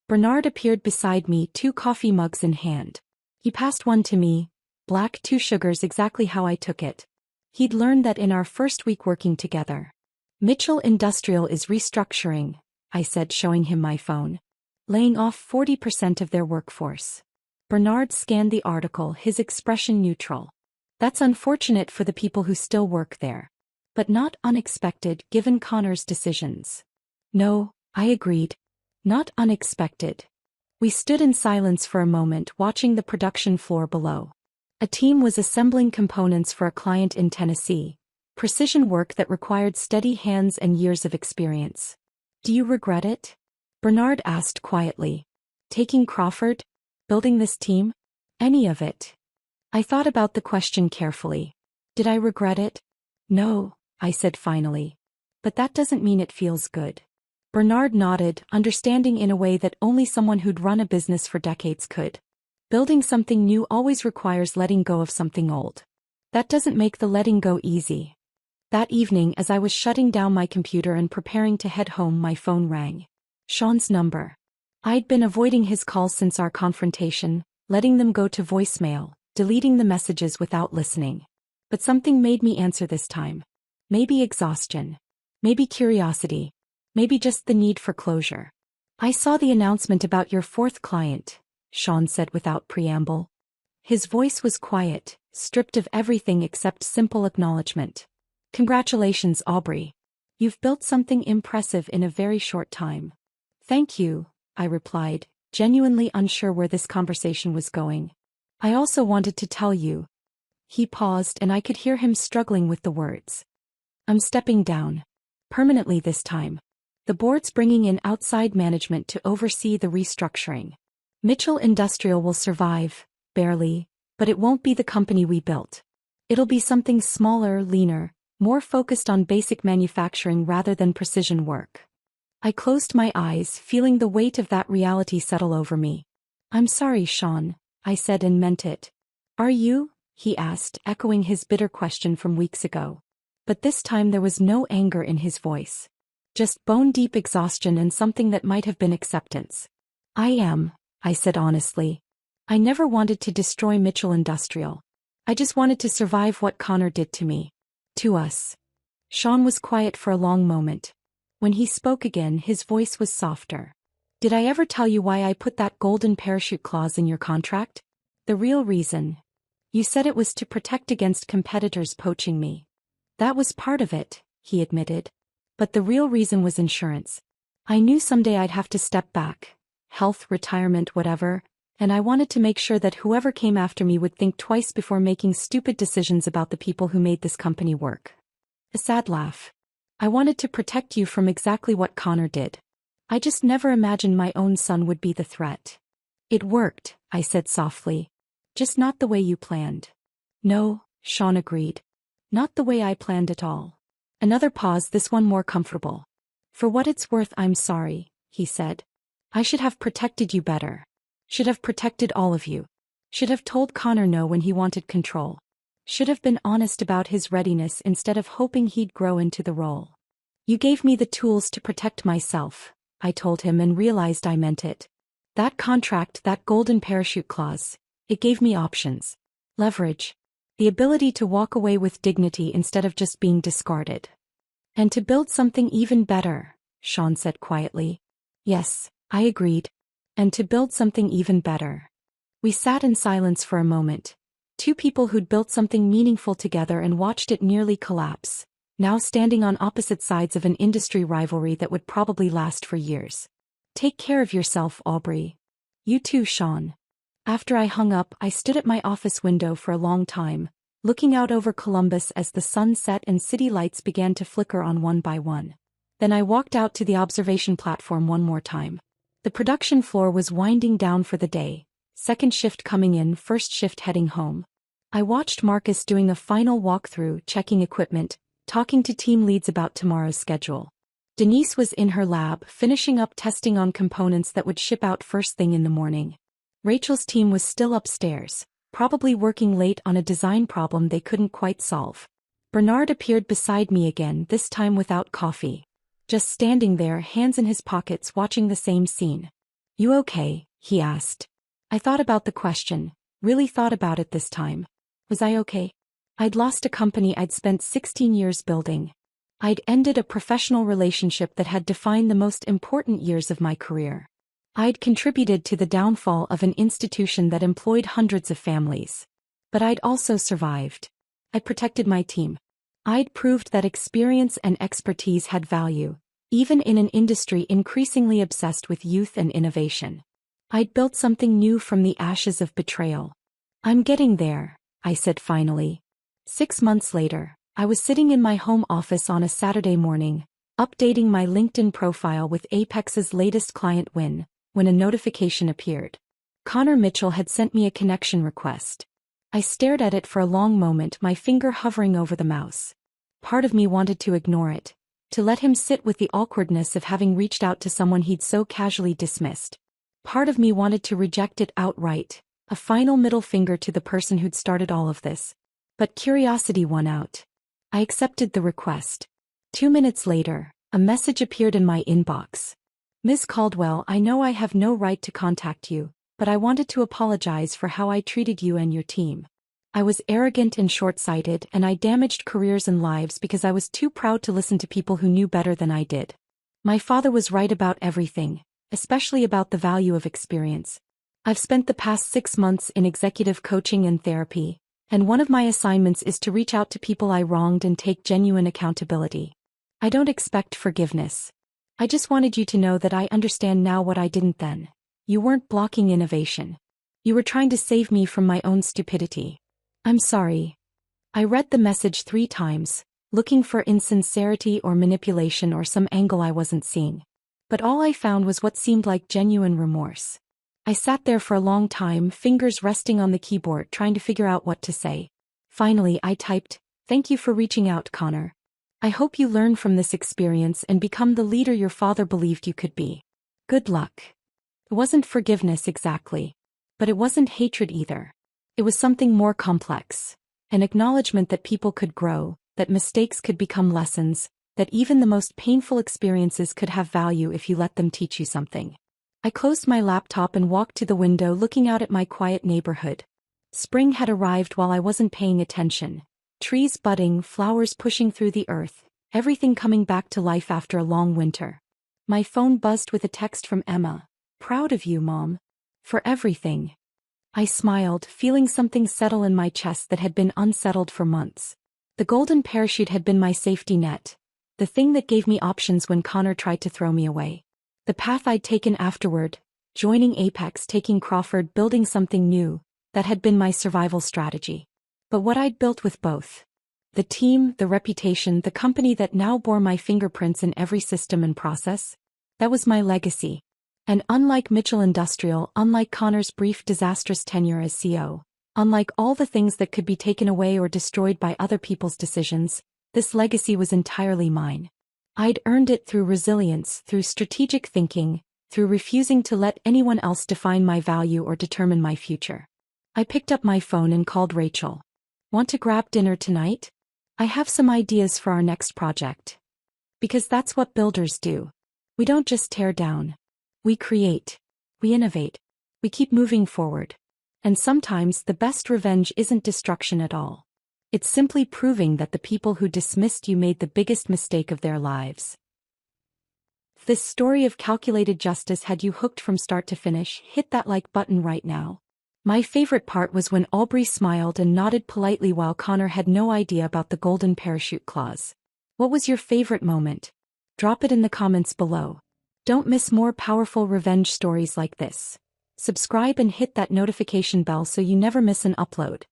Bernard appeared beside me, 2 coffee mugs in hand. He passed one to me. Black, 2 sugars, exactly how I took it. He'd learned that in our first week working together. Mitchell Industrial is restructuring, I said, showing him my phone. Laying off 40% of their workforce. Bernard scanned the article, his expression neutral. That's unfortunate for the people who still work there. But not unexpected given Connor's decisions. No, I agreed. Not unexpected. We stood in silence for a moment, watching the production floor below. A team was assembling components for a client in Tennessee. Precision work that required steady hands and years of experience. Do you regret it? Bernard asked quietly. Taking Crawford? Building this team? Any of it? I thought about the question carefully. Did I regret it? No, I said finally. But that doesn't mean it feels good. Bernard nodded, understanding in a way that only someone who'd run a business for decades could. Building something new always requires letting go of something old. That doesn't make the letting go easy. That evening, as I was shutting down my computer and preparing to head home, my phone rang. Sean's number. I'd been avoiding his calls since our confrontation, letting them go to voicemail, deleting the messages without listening. But something made me answer this time. Maybe exhaustion. Maybe curiosity. Maybe just the need for closure. I saw the announcement about your fourth client, Sean said without preamble. His voice was quiet, stripped of everything except simple acknowledgement. Congratulations, Aubrey. You've built something impressive in a very short time. Thank you, I replied, genuinely unsure where this conversation was going. I also wanted to tell you. He paused and I could hear him struggling with the words. I'm stepping down. Permanently this time. The board's bringing in outside management to oversee the restructuring. Mitchell Industrial will survive, barely, but it won't be the company we built. It'll be something smaller, leaner, more focused on basic manufacturing rather than precision work. I closed my eyes, feeling the weight of that reality settle over me. I'm sorry, Sean, I said and meant it. Are you? He asked, echoing his bitter question from weeks ago. But this time there was no anger in his voice. Just bone-deep exhaustion and something that might have been acceptance. I am, I said honestly. I never wanted to destroy Mitchell Industrial. I just wanted to survive what Connor did to me. To us. Sean was quiet for a long moment. When he spoke again, his voice was softer. Did I ever tell you why I put that golden parachute clause in your contract? The real reason. You said it was to protect against competitors poaching me. That was part of it, he admitted. But the real reason was insurance. I knew someday I'd have to step back. Health, retirement, whatever. And I wanted to make sure that whoever came after me would think twice before making stupid decisions about the people who made this company work. A sad laugh. I wanted to protect you from exactly what Connor did. I just never imagined my own son would be the threat. It worked, I said softly. Just not the way you planned. No, Sean agreed. Not the way I planned at all. Another pause, this one more comfortable. For what it's worth, I'm sorry, he said. I should have protected you better. Should have protected all of you. Should have told Connor no when he wanted control. Should have been honest about his readiness instead of hoping he'd grow into the role. You gave me the tools to protect myself, I told him and realized I meant it. That contract, that golden parachute clause, it gave me options. Leverage. The ability to walk away with dignity instead of just being discarded. And to build something even better, Sean said quietly. Yes, I agreed. And to build something even better. We sat in silence for a moment. Two people who'd built something meaningful together and watched it nearly collapse, now standing on opposite sides of an industry rivalry that would probably last for years. Take care of yourself, Aubrey. You too, Sean. After I hung up, I stood at my office window for a long time, looking out over Columbus as the sun set and city lights began to flicker on one by one. Then I walked out to the observation platform one more time. The production floor was winding down for the day, second shift coming in, first shift heading home. I watched Marcus doing a final walkthrough, checking equipment, talking to team leads about tomorrow's schedule. Denise was in her lab, finishing up testing on components that would ship out first thing in the morning. Rachel's team was still upstairs, probably working late on a design problem they couldn't quite solve. Bernard appeared beside me again, this time without coffee. Just standing there, hands in his pockets, watching the same scene. You okay? He asked. I thought about the question, really thought about it this time. Was I okay? I'd lost a company I'd spent 16 years building. I'd ended a professional relationship that had defined the most important years of my career. I'd contributed to the downfall of an institution that employed hundreds of families. But I'd also survived. I protected my team. I'd proved that experience and expertise had value, even in an industry increasingly obsessed with youth and innovation. I'd built something new from the ashes of betrayal. I'm getting there, I said finally. 6 months later, I was sitting in my home office on a Saturday morning, updating my LinkedIn profile with Apex's latest client win, when a notification appeared. Connor Mitchell had sent me a connection request. I stared at it for a long moment, my finger hovering over the mouse. Part of me wanted to ignore it, to let him sit with the awkwardness of having reached out to someone he'd so casually dismissed. Part of me wanted to reject it outright, a final middle finger to the person who'd started all of this. But curiosity won out. I accepted the request. 2 minutes later, a message appeared in my inbox. Ms. Caldwell, I know I have no right to contact you, but I wanted to apologize for how I treated you and your team. I was arrogant and short-sighted, and I damaged careers and lives because I was too proud to listen to people who knew better than I did. My father was right about everything, especially about the value of experience. I've spent the past 6 months in executive coaching and therapy, and one of my assignments is to reach out to people I wronged and take genuine accountability. I don't expect forgiveness. I just wanted you to know that I understand now what I didn't then. You weren't blocking innovation. You were trying to save me from my own stupidity. I'm sorry. I read the message 3 times, looking for insincerity or manipulation or some angle I wasn't seeing. But all I found was what seemed like genuine remorse. I sat there for a long time, fingers resting on the keyboard, trying to figure out what to say. Finally, I typed, "Thank you for reaching out, Connor. I hope you learn from this experience and become the leader your father believed you could be. Good luck." It wasn't forgiveness exactly. But it wasn't hatred either. It was something more complex. An acknowledgement that people could grow, that mistakes could become lessons, that even the most painful experiences could have value if you let them teach you something. I closed my laptop and walked to the window, looking out at my quiet neighborhood. Spring had arrived while I wasn't paying attention. Trees budding, flowers pushing through the earth, everything coming back to life after a long winter. My phone buzzed with a text from Emma. "Proud of you, Mom. For everything." I smiled, feeling something settle in my chest that had been unsettled for months. The golden parachute had been my safety net, the thing that gave me options when Connor tried to throw me away. The path I'd taken afterward, joining Apex, taking Crawford, building something new, that had been my survival strategy. But what I'd built with both, the team, the reputation, the company that now bore my fingerprints in every system and process, that was my legacy. And unlike Mitchell Industrial, unlike Connor's brief disastrous tenure as CEO, unlike all the things that could be taken away or destroyed by other people's decisions, this legacy was entirely mine. I'd earned it through resilience, through strategic thinking, through refusing to let anyone else define my value or determine my future. I picked up my phone and called Rachel. "Want to grab dinner tonight? I have some ideas for our next project." Because that's what builders do. We don't just tear down. We create. We innovate. We keep moving forward. And sometimes the best revenge isn't destruction at all. It's simply proving that the people who dismissed you made the biggest mistake of their lives. If this story of calculated justice had you hooked from start to finish, hit that like button right now. My favorite part was when Aubrey smiled and nodded politely while Connor had no idea about the golden parachute clause. What was your favorite moment? Drop it in the comments below. Don't miss more powerful revenge stories like this. Subscribe and hit that notification bell so you never miss an upload.